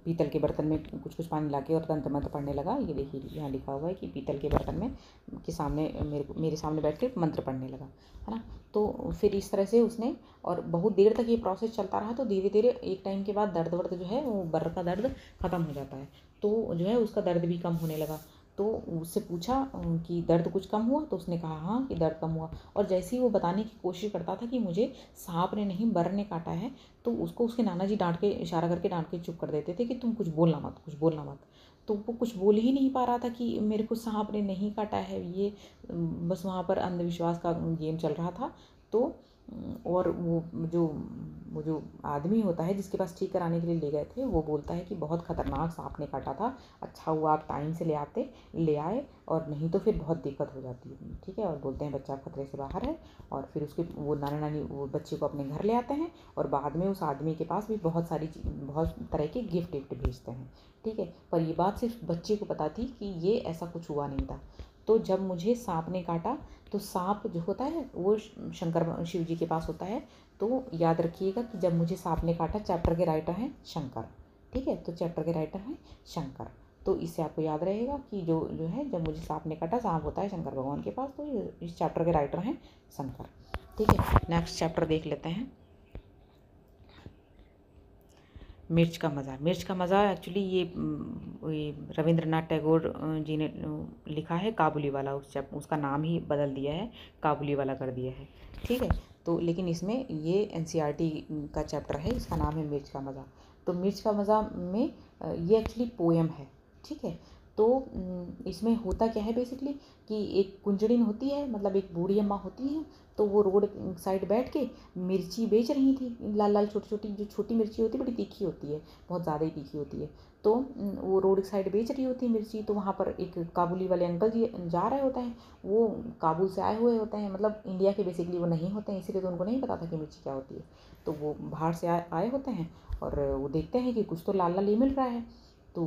पीतल के बर्तन में कुछ पानी लाके और तंत्र मंत्र पढ़ने लगा। ये देखिए यहाँ लिखा हुआ है कि पीतल के बर्तन में के सामने मेरे सामने बैठ के मंत्र पढ़ने लगा, है ना। तो फिर इस तरह से उसने, और बहुत देर तक ये प्रोसेस चलता रहा। तो धीरे धीरे एक टाइम के बाद दर्द वर्द जो है वो बर्र का दर्द ख़त्म हो जाता है, तो जो है उसका दर्द भी कम होने लगा। तो उससे पूछा कि दर्द कुछ कम हुआ? तो उसने कहा हाँ कि दर्द कम हुआ। और जैसे ही वो बताने की कोशिश करता था कि मुझे सांप ने नहीं बर्र ने काटा है, तो उसको उसके नाना जी डांट के, इशारा करके डांट के चुप कर देते थे कि तुम कुछ बोलना मत, कुछ बोलना मत। तो वो कुछ बोल ही नहीं पा रहा था कि मेरे को सांप ने नहीं काटा है। ये बस वहाँ पर अंधविश्वास का गेम चल रहा था। तो और वो जो आदमी होता है जिसके पास ठीक कराने के लिए ले गए थे, वो बोलता है कि बहुत खतरनाक सांप ने काटा था, अच्छा हुआ आप टाइम से ले आए, और नहीं तो फिर बहुत दिक्कत हो जाती। ठीक है। और बोलते हैं बच्चा खतरे से बाहर है। और फिर उसके वो नाना नानी वो बच्चे को अपने घर ले आते हैं, और बाद में उस आदमी के पास भी बहुत तरह के गिफ्ट विफ्ट भेजते हैं। ठीक है। पर ये बात सिर्फ बच्चे को पता थी कि ये ऐसा कुछ हुआ नहीं था। तो जब मुझे सांप ने काटा, तो सांप जो होता है वो शंकर शिव जी के पास होता है। तो याद रखिएगा कि जब मुझे सांप ने काटा, चैप्टर के राइटर हैं शंकर। ठीक है। तो चैप्टर के राइटर हैं शंकर। तो इससे आपको याद रहेगा कि जो जो है, जब मुझे सांप ने काटा, सांप होता है शंकर भगवान के पास, तो इस चैप्टर के राइटर हैं शंकर। ठीक है। नेक्स्ट चैप्टर देख लेते हैं, मिर्च का मज़ा। मिर्च का मज़ा एक्चुअली ये रविंद्रनाथ टैगोर जी ने लिखा है, काबुली वाला। उसका नाम ही बदल दिया है, काबुली वाला कर दिया है। ठीक है। तो लेकिन इसमें ये एनसीईआरटी का चैप्टर है, इसका नाम है मिर्च का मज़ा। तो मिर्च का मज़ा में ये एक्चुअली पोएम है। ठीक है। तो इसमें होता क्या है बेसिकली कि एक कुंजड़िन होती है, मतलब एक बूढ़ी अम्मा होती हैं। तो वो रोड साइड बैठ के मिर्ची बेच रही थी, लाल लाल छोटी छोटी, जो छोटी मिर्ची होती है बड़ी तीखी होती है, बहुत ज़्यादा ही तीखी होती है। तो वो रोड साइड बेच रही होती है मिर्ची। तो वहाँ पर एक काबुली वाले अंकल जी जा रहे होते हैं। वो काबुल से आए हुए होते हैं, मतलब इंडिया के बेसिकली वो नहीं होते हैं, इसीलिए तो उनको नहीं पता था कि मिर्ची क्या होती है। तो वो बाहर से आए होते हैं, और वो देखते हैं कि कुछ तो लाल लाल ये मिल रहा है। तो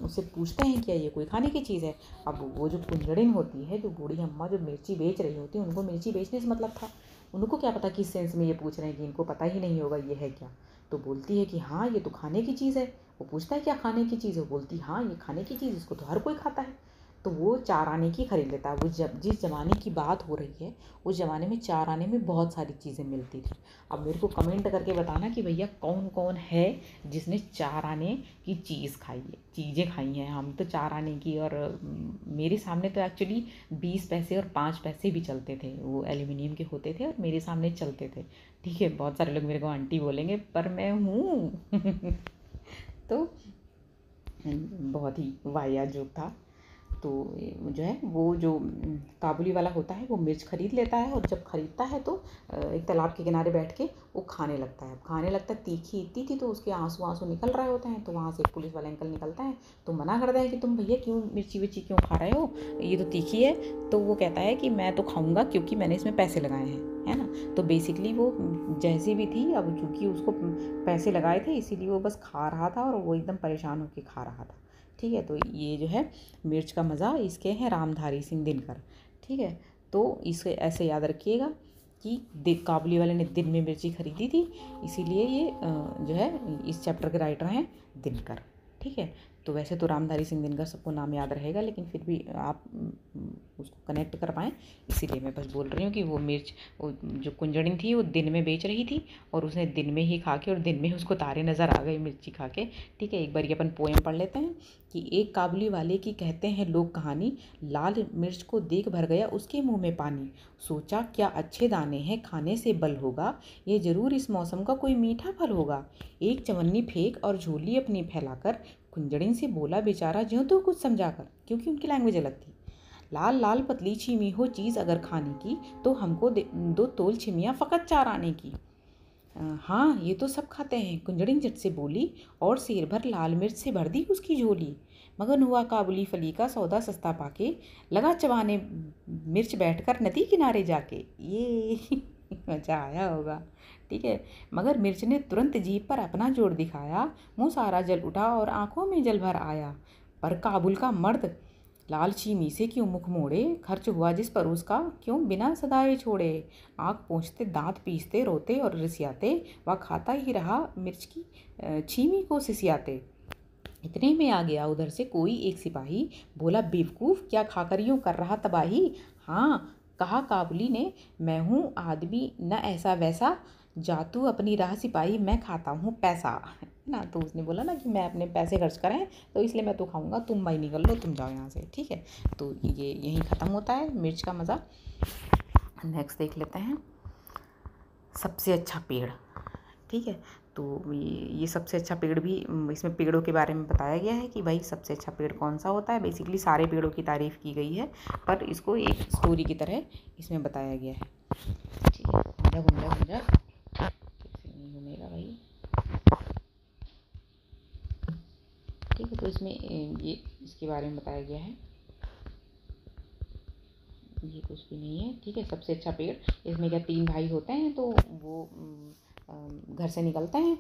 उससे पूछते हैं क्या ये कोई खाने की चीज़ है? अब वो जो कुंजड़िन होती है, जो बूढ़ी अम्मा जो मिर्ची बेच रही होती है, उनको मिर्ची बेचने से मतलब था। उनको क्या पता किस सेंस में ये पूछ रहे हैं, कि इनको पता ही नहीं होगा ये है क्या। तो बोलती है कि हाँ ये तो खाने की चीज़ है। वो पूछता है क्या खाने की चीज़ है? वो बोलती हाँ ये खाने की चीज़, इसको तो हर कोई खाता है। तो वो 4 आने की खरीद लेता है। वो जब जिस ज़माने की बात हो रही है, उस ज़माने में 4 आने में बहुत सारी चीज़ें मिलती थी। अब मेरे को कमेंट करके बताना कि भैया कौन कौन है जिसने 4 आने की चीज़ें खाई हैं। हम तो 4 आने की, और मेरे सामने तो एक्चुअली 20 पैसे और 5 पैसे भी चलते थे। वो एल्यूमिनियम के होते थे और मेरे सामने चलते थे। ठीक है। बहुत सारे लोग मेरे को आंटी बोलेंगे, पर मैं हूँ तो बहुत ही वाहियात जोक था। तो जो है वो जो काबुली वाला होता है, वो मिर्च खरीद लेता है, और जब खरीदता है तो एक तालाब के किनारे बैठ के वो खाने लगता है। तीखी इतनी थी तो उसके आंसू आंसू निकल रहे होते हैं। तो वहाँ से एक पुलिस वाला अंकल निकलता है, तो मना करता है कि तुम भैया क्यों मिर्ची विर्ची क्यों खा रहे हो, ये तो तीखी है। तो वो कहता है कि मैं तो खाऊंगा क्योंकि मैंने इसमें पैसे लगाए हैं, है ना। तो बेसिकली वो जैसी भी थी, अब चूँकि उसको पैसे लगाए थे, इसीलिए वो बस खा रहा था, और वो एकदम परेशान होकर खा रहा था। ठीक है। तो ये जो है मिर्च का मज़ा, इसके हैं रामधारी सिंह दिनकर। ठीक है। तो इसे ऐसे याद रखिएगा कि काबुली वाले ने दिन में मिर्ची खरीदी थी, इसीलिए ये जो है इस चैप्टर के राइटर हैं दिनकर। ठीक है। तो वैसे तो रामधारी सिंह दिनकर सबको नाम याद रहेगा, लेकिन फिर भी आप उसको कनेक्ट कर पाएँ, इसीलिए मैं बस बोल रही हूँ कि वो मिर्च, वो जो कुंजड़िन थी वो दिन में बेच रही थी, और उसने दिन में ही खा के, और दिन में उसको तारे नज़र आ गए मिर्ची खा के। ठीक है। एक बार ये अपन पोएम पढ़ लेते हैं कि एक काबुली वाले की कहते हैं लोग कहानी, लाल मिर्च को देख भर गया उसके मुंह में पानी, सोचा क्या अच्छे दाने हैं खाने से बल होगा, ये जरूर इस मौसम का कोई मीठा फल होगा। एक चवन्नी फेंक और झोली अपनी फैलाकर कुंजड़िन से बोला बेचारा ज्यों तो कुछ समझाकर, क्योंकि उनकी लैंग्वेज अलग थी। लाल लाल पतली छिमी हो चीज़ अगर खाने की, तो हमको दो तोल छिमियाँ फ़कत 4 आने की। हाँ ये तो सब खाते हैं, कुंजड़िन झट से बोली, और सेर भर लाल मिर्च से भर दी उसकी झोली। मगन हुआ काबुली फली का सौदा सस्ता पाके, लगा चबाने मिर्च बैठकर नदी किनारे जाके। ये मज़ा आया होगा। ठीक है। मगर मिर्च ने तुरंत जीभ पर अपना जोर दिखाया, मुंह सारा जल उठा और आंखों में जल भर आया। पर काबुल का मर्द लाल चीनी से क्यों मुख मोड़े, खर्च हुआ जिस पर उसका क्यों बिना सदाए छोड़े। आँख पोंछते दांत पीसते रोते और रिसियाते, वह खाता ही रहा मिर्च की छीमी को सिसियाते। इतने में आ गया उधर से कोई एक सिपाही, बोला बेवकूफ़ क्या खाकर यूँ कर रहा तबाही। हाँ कहा काबुली ने, मैं हूँ आदमी न ऐसा वैसा, जा तू अपनी राह सिपाही मैं खाता हूँ पैसा। ना। तो उसने बोला ना कि मैं अपने पैसे खर्च करें तो इसलिए मैं तो खाऊंगा, तुम भाई निकल लो, तुम जाओ यहाँ से, ठीक है। तो ये यहीं ख़त्म होता है मिर्च का मज़ा। नेक्स्ट देख लेते हैं सबसे अच्छा पेड़, ठीक है। तो ये सबसे अच्छा पेड़ भी, इसमें पेड़ों के बारे में बताया गया है कि भाई सबसे अच्छा पेड़ कौन सा होता है। बेसिकली सारे पेड़ों की तारीफ़ की गई है, पर इसको एक स्टोरी की तरह इसमें बताया गया है, ठीक है। गुंजा गुंजा गुंजा नहीं घूमेगा भाई, ठीक है। तो इसमें ये इसके बारे में बताया गया है, ये कुछ भी नहीं है, ठीक है। सबसे अच्छा पेड़, इसमें क्या 3 भाई होते हैं, तो वो घर से निकलते हैं,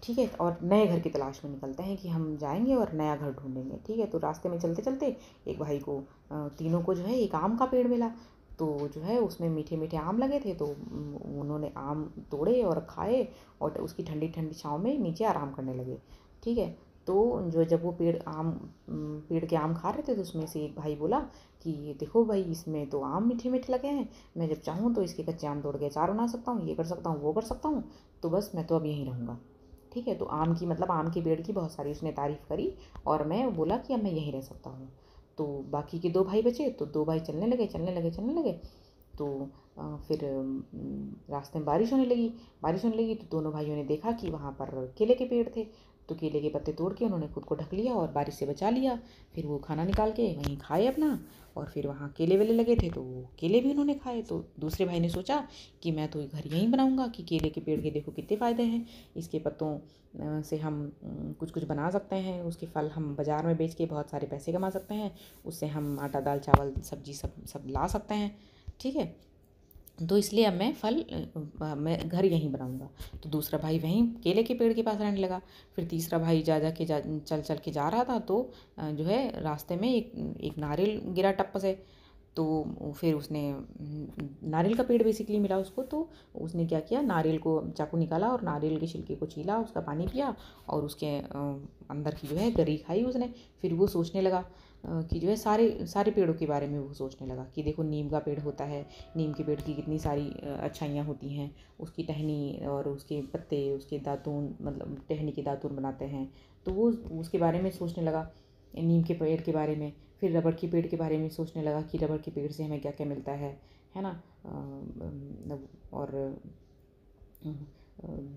ठीक है, और नए घर की तलाश में निकलते हैं कि हम जाएंगे और नया घर ढूंढेंगे, ठीक है। तो रास्ते में चलते चलते एक भाई को, तीनों को जो है एक आम का पेड़ मिला। तो जो है उसमें मीठे मीठे आम लगे थे, तो उन्होंने आम तोड़े और खाए और उसकी ठंडी ठंडी छाँव में नीचे आराम करने लगे, ठीक है। तो जो जब वो पेड़ के आम खा रहे थे, तो उसमें से एक भाई बोला कि देखो भाई, इसमें तो आम मीठे मीठे लगे हैं, मैं जब चाहूँ तो इसके कच्चे आम तोड़ के अचार बना सकता हूँ, ये कर सकता हूँ, वो कर सकता हूँ, तो बस मैं तो अब यहीं रहूँगा, ठीक है। तो आम की मतलब आम के पेड़ की बहुत सारी उसने तारीफ़ करी और मैं बोला कि अब मैं यहीं रह सकता हूँ। तो बाकी के 2 भाई बचे, तो 2 भाई चलने लगे। तो फिर रास्ते में बारिश होने लगी, तो दोनों भाइयों ने देखा कि वहाँ पर केले के पेड़ थे। तो केले के पत्ते तोड़ के उन्होंने खुद को ढक लिया और बारिश से बचा लिया। फिर वो खाना निकाल के वहीं खाए अपना, और फिर वहाँ केले वेले लगे थे, तो वो केले भी उन्होंने खाए। तो दूसरे भाई ने सोचा कि मैं तो घर यहीं बनाऊंगा, कि केले के पेड़ के देखो कितने फ़ायदे हैं, इसके पत्तों से हम कुछ कुछ बना सकते हैं, उसके फल हम बाज़ार में बेच के बहुत सारे पैसे कमा सकते हैं, उससे हम आटा दाल चावल सब्जी सब ला सकते हैं, ठीक है। तो इसलिए अब मैं घर यहीं बनाऊंगा। तो दूसरा भाई वहीं केले के पेड़ के पास रहने लगा। फिर तीसरा भाई चल के जा रहा था, तो जो है रास्ते में एक नारियल गिरा टप्प से। तो फिर उसने नारियल का पेड़ बेसिकली मिला उसको। तो उसने क्या किया, नारियल को चाकू निकाला और नारियल के छिलके को छीला, उसका पानी पिया और उसके अंदर की जो है गरी खाई उसने। फिर वो सोचने लगा कि जो है सारे सारे पेड़ों के बारे में वो सोचने लगा कि देखो नीम का पेड़ होता है, नीम के पेड़ की कितनी सारी अच्छाइयाँ होती हैं, उसकी टहनी और उसके पत्ते, उसके दातून, मतलब टहनी के दातून बनाते हैं। तो वो उसके बारे में सोचने लगा, नीम के पेड़ के बारे में। फिर रबड़ के पेड़ के बारे में सोचने लगा कि रबड़ के पेड़ से हमें क्या क्या मिलता है ना। और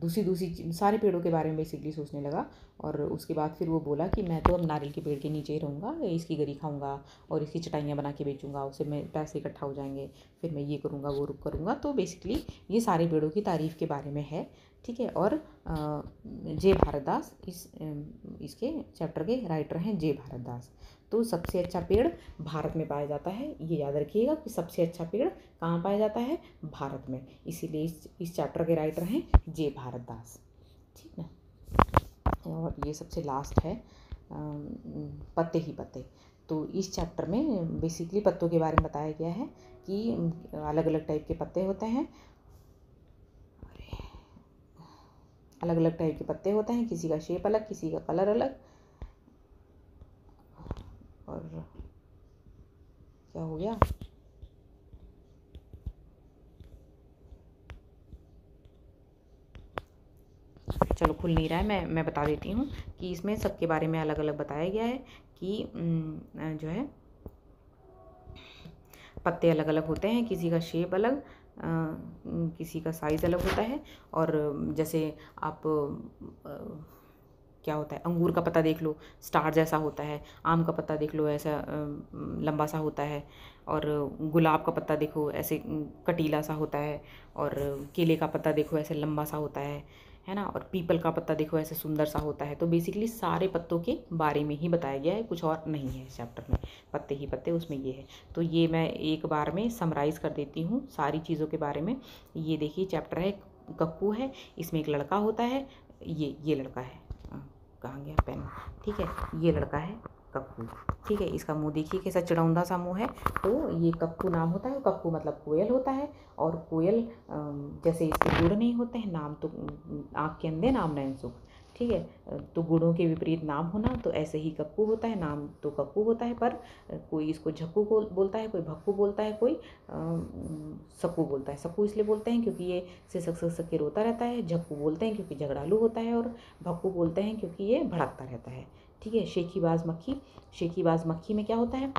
दूसरी सारे पेड़ों के बारे में बेसिकली सोचने लगा। और उसके बाद फिर वो बोला कि मैं तो अब नारियल के पेड़ के नीचे ही रहूँगा, इसकी गरी खाऊंगा और इसकी चटाइयाँ बना के बेचूंगा, उससे मैं पैसे इकट्ठा हो जाएंगे, फिर मैं ये करूँगा वो करूँगा। तो बेसिकली ये सारे पेड़ों की तारीफ़ के बारे में है, ठीक है। और जे भारतदास इसके चैप्टर के राइटर हैं, जे भारतदास। तो सबसे अच्छा पेड़ भारत में पाया जाता है, ये याद रखिएगा कि सबसे अच्छा पेड़ कहाँ पाया जाता है, भारत में। इसीलिए इस चैप्टर के राइटर हैं जे भारतदास, ठीक है। और ये सबसे लास्ट है पत्ते ही पत्ते। तो इस चैप्टर में बेसिकली पत्तों के बारे में बताया गया है कि अलग अलग टाइप के पत्ते होते हैं, अलग अलग टाइप के पत्ते होते हैं, किसी का शेप अलग, किसी का कलर अलग। और क्या हो गया, चलो खुल नहीं रहा है, मैं बता देती हूँ कि इसमें सबके बारे में अलग अलग बताया गया है कि जो है पत्ते अलग अलग होते हैं, किसी का शेप अलग, किसी का साइज़ अलग होता है। और जैसे आप क्या होता है, अंगूर का पत्ता देख लो स्टार जैसा होता है, आम का पत्ता देख लो ऐसा लंबा सा होता है, और गुलाब का पत्ता देखो ऐसे कटीला सा होता है, और केले का पत्ता देखो ऐसे लंबा सा होता है ना, और पीपल का पत्ता देखो ऐसे सुंदर सा होता है। तो बेसिकली सारे पत्तों के बारे में ही बताया गया है, कुछ और नहीं है इस चैप्टर में, पत्ते ही पत्ते उसमें ये है। तो ये मैं एक बार में समराइज़ कर देती हूँ सारी चीज़ों के बारे में। ये देखिए चैप्टर है कक्कू है, इसमें एक लड़का होता है, ये लड़का है, कहाँ गया पेन, ठीक है, ये लड़का है कक्कू, ठीक है। इसका मुंह देखिए कैसा चिड़ौंदा सा मुंह है। तो ये कक्कू नाम होता है, कक्कू मतलब कोयल होता है। और कोयल जैसे इसके गुण नहीं होते हैं, नाम तो आँख के अंधे नाम नयन सुख, ठीक है। तो गुणों के विपरीत नाम होना, तो ऐसे ही कक्कू होता है, नाम तो कक्कू होता है, पर कोई इसको झक्कू को बोलता है, कोई भक्कू बोलता है, कोई सक्कू बोलता है। सक्कू इसलिए बोलते हैं क्योंकि ये से सक सक सक के रोता रहता है, झक्कू बोलते हैं क्योंकि झगड़ालू होता है, और भक्कू बोलते हैं क्योंकि ये भड़कता रहता है। ठीक है। शेखीबाज मक्खी, शेखीबाज मक्खी में क्या होता है,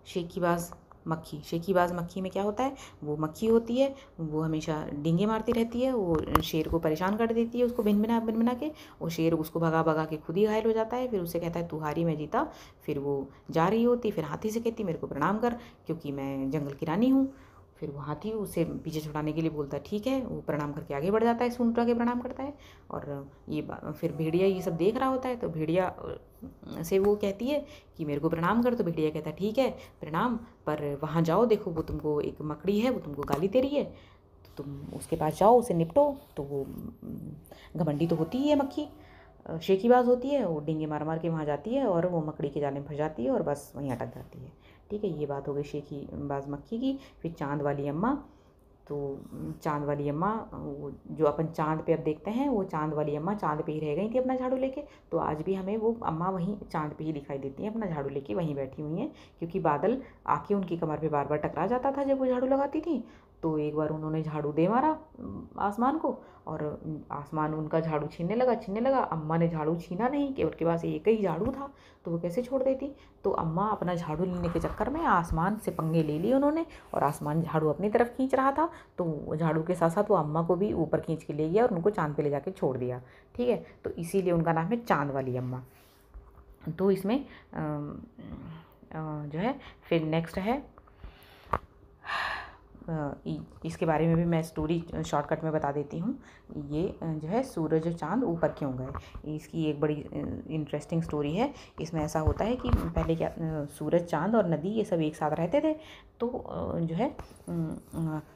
शेखीबाज मक्खी, शेखीबाज मक्खी में क्या होता है, वो मक्खी होती है, वो हमेशा डींगे मारती रहती है, वो शेर को परेशान कर देती है, उसको भिन भिना के, वो शेर उसको भगा भगा के खुद ही घायल हो जाता है। फिर उससे कहता है तू हारी मैं जीता। फिर वो जा रही होती, फिर हाथी से कहती मेरे को प्रणाम कर क्योंकि मैं जंगल की रानी हूँ। फिर वो हाथी उसे पीछे छुड़ाने के लिए बोलता है ठीक है, वो प्रणाम करके आगे बढ़ जाता है, सूंड उठा के प्रणाम करता है। और ये फिर भेड़िया ये सब देख रहा होता है, तो भेड़िया से वो कहती है कि मेरे को प्रणाम कर, तो भेड़िया कहता है ठीक है प्रणाम, पर वहाँ जाओ, देखो वो तुमको एक मकड़ी है, वो तुमको गाली दे रही है, तो तुम उसके पास जाओ, उसे निपटो। तो वो घमंडी तो होती ही है मक्खी, शेखीबाज होती है, वो डींगे मार मार के वहाँ जाती है और वो मकड़ी के जाले में फंस जाती है और बस वहीं अटक जाती है। ठीक है। ये बात हो गई शेखीबाज मक्खी की। फिर चाँद वाली अम्मा, तो चाँद वाली अम्मा, वो जो अपन चाँद पे अब देखते हैं, वो चाँद वाली अम्मा चाँद पे ही रह गई थी अपना झाड़ू लेके, तो आज भी हमें वो अम्मा वहीं चाँद पे ही दिखाई देती हैं, अपना झाड़ू लेके वहीं बैठी हुई हैं, क्योंकि बादल आके उनकी कमर पे बार बार टकरा जाता था जब वो झाड़ू लगाती थी। तो एक बार उन्होंने झाड़ू दे मारा आसमान को, और आसमान उनका झाड़ू छीनने लगा। अम्मा ने झाड़ू छीना नहीं, कि उनके पास एक ही झाड़ू था, तो वो कैसे छोड़ देती। तो अम्मा अपना झाड़ू लेने के चक्कर में आसमान से पंगे ले लिए उन्होंने, और आसमान झाड़ू अपनी तरफ खींच रहा था, तो झाड़ू के साथ साथ वो अम्मा को भी ऊपर खींच के ले गया और उनको चाँद पे ले जाके छोड़ दिया। ठीक है। तो इसीलिए उनका नाम है चाँद वाली अम्मा। तो इसमें जो है फिर नेक्स्ट है, इसके बारे में भी मैं स्टोरी शॉर्टकट में बता देती हूँ। ये जो है सूरज और चाँद ऊपर क्यों गए, इसकी एक बड़ी इंटरेस्टिंग स्टोरी है। इसमें ऐसा होता है कि पहले क्या, सूरज चाँद और नदी ये सब एक साथ रहते थे। तो जो है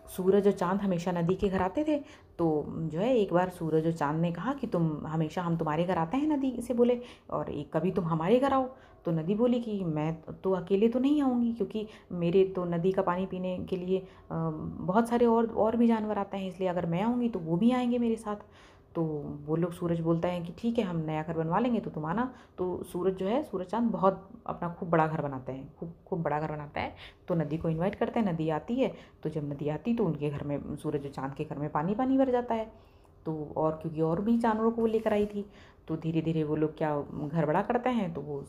सूरज और चाँद हमेशा नदी के घर आते थे। तो जो है एक बार सूरज और चाँद ने कहा कि तुम हमेशा, हम तुम्हारे घर आते हैं, नदी से बोले, और एक कभी तुम हमारे घर आओ। तो नदी बोली कि मैं तो अकेले तो नहीं आऊँगी, क्योंकि मेरे तो नदी का पानी पीने के लिए बहुत सारे और भी जानवर आते हैं, इसलिए अगर मैं आऊँगी तो वो भी आएंगे मेरे साथ। तो वो लोग, सूरज बोलता है कि ठीक है, हम नया घर बनवा लेंगे तो तुम आना। तो सूरज जो है, सूरज चाँद बहुत अपना खूब बड़ा घर बनाते हैं, खूब बड़ा घर बनाता है। तो नदी को इन्वाइट करते हैं, नदी आती है। तो जब नदी आती तो उनके घर में, सूरज और चाँद के घर में पानी पानी भर जाता है। तो और क्योंकि और भी जानवरों को वो लेकर आई थी, तो धीरे धीरे वो लोग क्या, घर बड़ा करते हैं, तो वो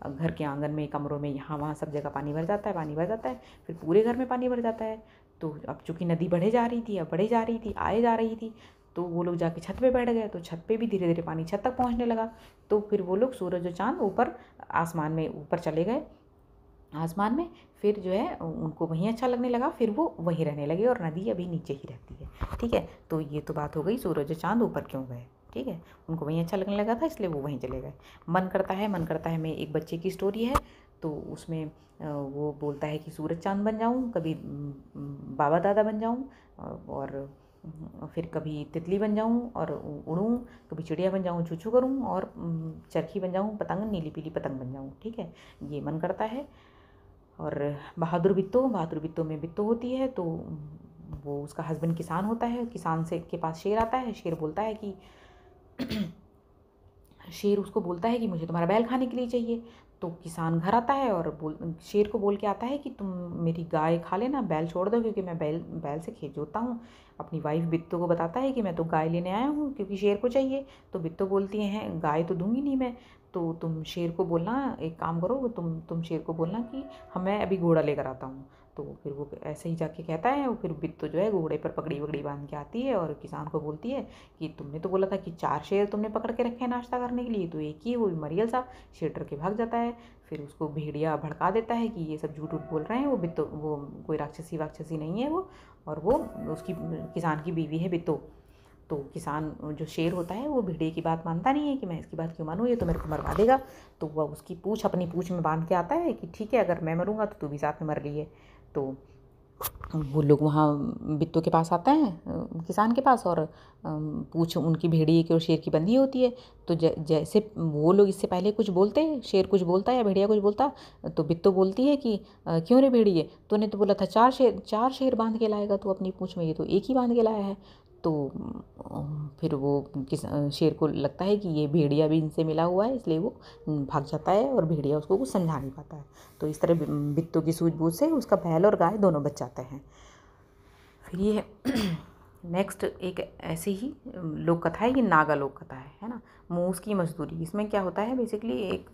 घर के आंगन में, कमरों में, यहाँ वहाँ सब जगह पानी भर जाता है, पानी भर जाता है। फिर पूरे घर में पानी भर जाता है। तो अब चूँकि नदी बढ़े जा रही थी, आए जा रही थी, तो वो लोग जाके छत पे बैठ गए। तो छत पे भी धीरे धीरे पानी छत तक पहुँचने लगा। तो फिर वो लोग, सूरज और चाँद, ऊपर आसमान में ऊपर चले गए, आसमान में। फिर जो है उनको वहीं अच्छा लगने लगा, फिर वो वहीं रहने लगे, और नदी अभी नीचे ही रहती है। ठीक है। तो ये तो बात हो गई सूरज और चाँद ऊपर क्यों गए। ठीक है। उनको वहीं अच्छा लगने लगा था, इसलिए वो वहीं चले गए। मन करता है में एक बच्चे की स्टोरी है। तो उसमें वो बोलता है कि सूरज चाँद बन जाऊँ, कभी बाबा दादा बन जाऊँ, और फिर कभी तितली बन जाऊँ और उड़ूँ, कभी चिड़िया बन जाऊँ, चू चू करूँ, और चरखी बन जाऊँ, पतंग, नीली पीली पतंग बन जाऊँ। ठीक है। ये मन करता है। और बहादुर बिट्टो में बिट्टो होती है। तो वो, उसका हस्बैंड किसान होता है, किसान से के पास शेर आता है। शेर बोलता है कि शेर उसको बोलता है कि मुझे तुम्हारा बैल खाने के लिए चाहिए। तो किसान घर आता है और शेर को बोल के आता है कि तुम मेरी गाय खा लेना, बैल छोड़ दो, क्योंकि मैं बैल से खेत जोतता हूँ। अपनी वाइफ बिट्टो को बताता है कि मैं तो गाय लेने आया हूँ, क्योंकि शेर को चाहिए। तो बिट्टो बोलती हैं गाय तो दूंगी नहीं मैं, तो तुम शेर को बोलना, एक काम करो, तुम शेर को बोलना कि मैं अभी घोड़ा लेकर आता हूँ। तो फिर वो ऐसे ही जाके कहता है, और फिर बिट्टो जो है घोड़े पर पगड़ी वगड़ी बांध के आती है, और किसान को बोलती है कि तुमने तो बोला था कि 4 शेर तुमने पकड़ के रखे हैं नाश्ता करने के लिए, तो एक ही, वो भी मरियल सा। शेर डर के भाग जाता है। फिर उसको भेड़िया भड़का देता है कि ये सब झूठ बोल रहे हैं, वो बिट्टो, वो कोई राक्षसी नहीं है वो, और वो उसकी, किसान की बीवी है बिट्टो। तो किसान, जो शेर होता है, वो भेड़िए की बात मानता नहीं है कि मैं इसकी बात क्यों मानूँ, ये तो मेरे को मरवा देगा। तो वह उसकी पूँछ, अपनी पूँछ में बांध के आता है कि ठीक है, अगर मैं मरूंगा तो तू भी साथ में मर रही है। तो वो लोग वहाँ बिट्टो के पास आते हैं, किसान के पास, और पूँछ उनकी भेड़िए की और शेर की बंधी होती है। तो जैसे वो लोग इससे पहले कुछ बोलते, शेर कुछ बोलता है या भेड़िया कुछ बोलता, तो बिट्टो बोलती है कि क्यों रे भेड़िए, तूने तो बोला था 4 शेर बांध के लाएगा तू अपनी पूँछ में, ये तो एक ही बांध के लाया है। तो फिर वो शेर को लगता है कि ये भेड़िया भी इनसे मिला हुआ है, इसलिए वो भाग जाता है और भेड़िया उसको कुछ समझा नहीं पाता है। तो इस तरह बित्तों की सूझबूझ से उसका बैल और गाय दोनों बच जाते हैं। फिर ये नेक्स्ट एक ऐसी ही लोक कथा है, ये नागा लोक कथा है ना, मूस की मजदूरी। इसमें क्या होता है, बेसिकली एक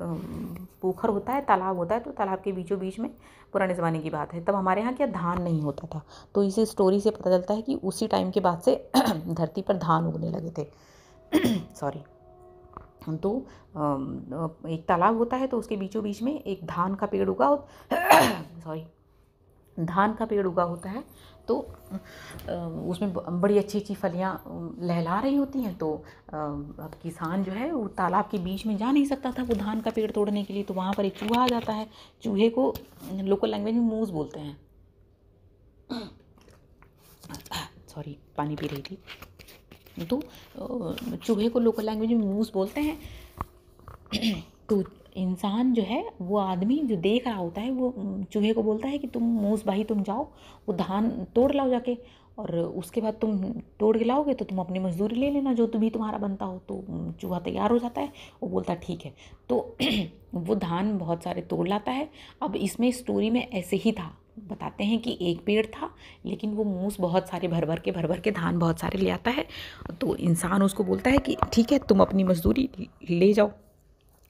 पोखर होता है, तालाब होता है, तो तालाब के बीचों बीच में पुराने ज़माने की बात है, तब हमारे यहाँ क्या धान नहीं होता था। तो इस स्टोरी से पता चलता है कि उसी टाइम के बाद से धरती पर धान उगने लगे थे। सॉरी। तो एक तालाब होता है, तो उसके बीचों बीच में एक धान का पेड़ उगा सॉरी धान का पेड़ उगा होता है। तो उसमें बड़ी अच्छी अच्छी फलियाँ लहला रही होती हैं। तो अब किसान जो है वो तालाब के बीच में जा नहीं सकता था वो धान का पेड़ तोड़ने के लिए, तो वहाँ पर एक चूहा आ जाता है। चूहे को लोकल लैंग्वेज में मूस बोलते हैं। सॉरी, पानी पी रही थी। तो चूहे को लोकल लैंग्वेज में मूस बोलते हैं। तो इंसान जो है, वो आदमी जो देख रहा होता है, वो चूहे को बोलता है कि तुम मूस भाई तुम जाओ, वो धान तोड़ लाओ जाके, और उसके बाद तुम तोड़ के लाओगे तो तुम अपनी मजदूरी ले लेना जो भी तुम्हारा बनता हो। तो चूहा तैयार हो जाता है, वो बोलता है ठीक है। तो वो धान बहुत सारे तोड़ लाता है। अब इसमें स्टोरी में ऐसे ही था, बताते हैं कि एक पेड़ था, लेकिन वो मूस बहुत सारे भर भर के धान बहुत सारे ले आता है। तो इंसान उसको बोलता है कि ठीक है, तुम अपनी मजदूरी ले जाओ।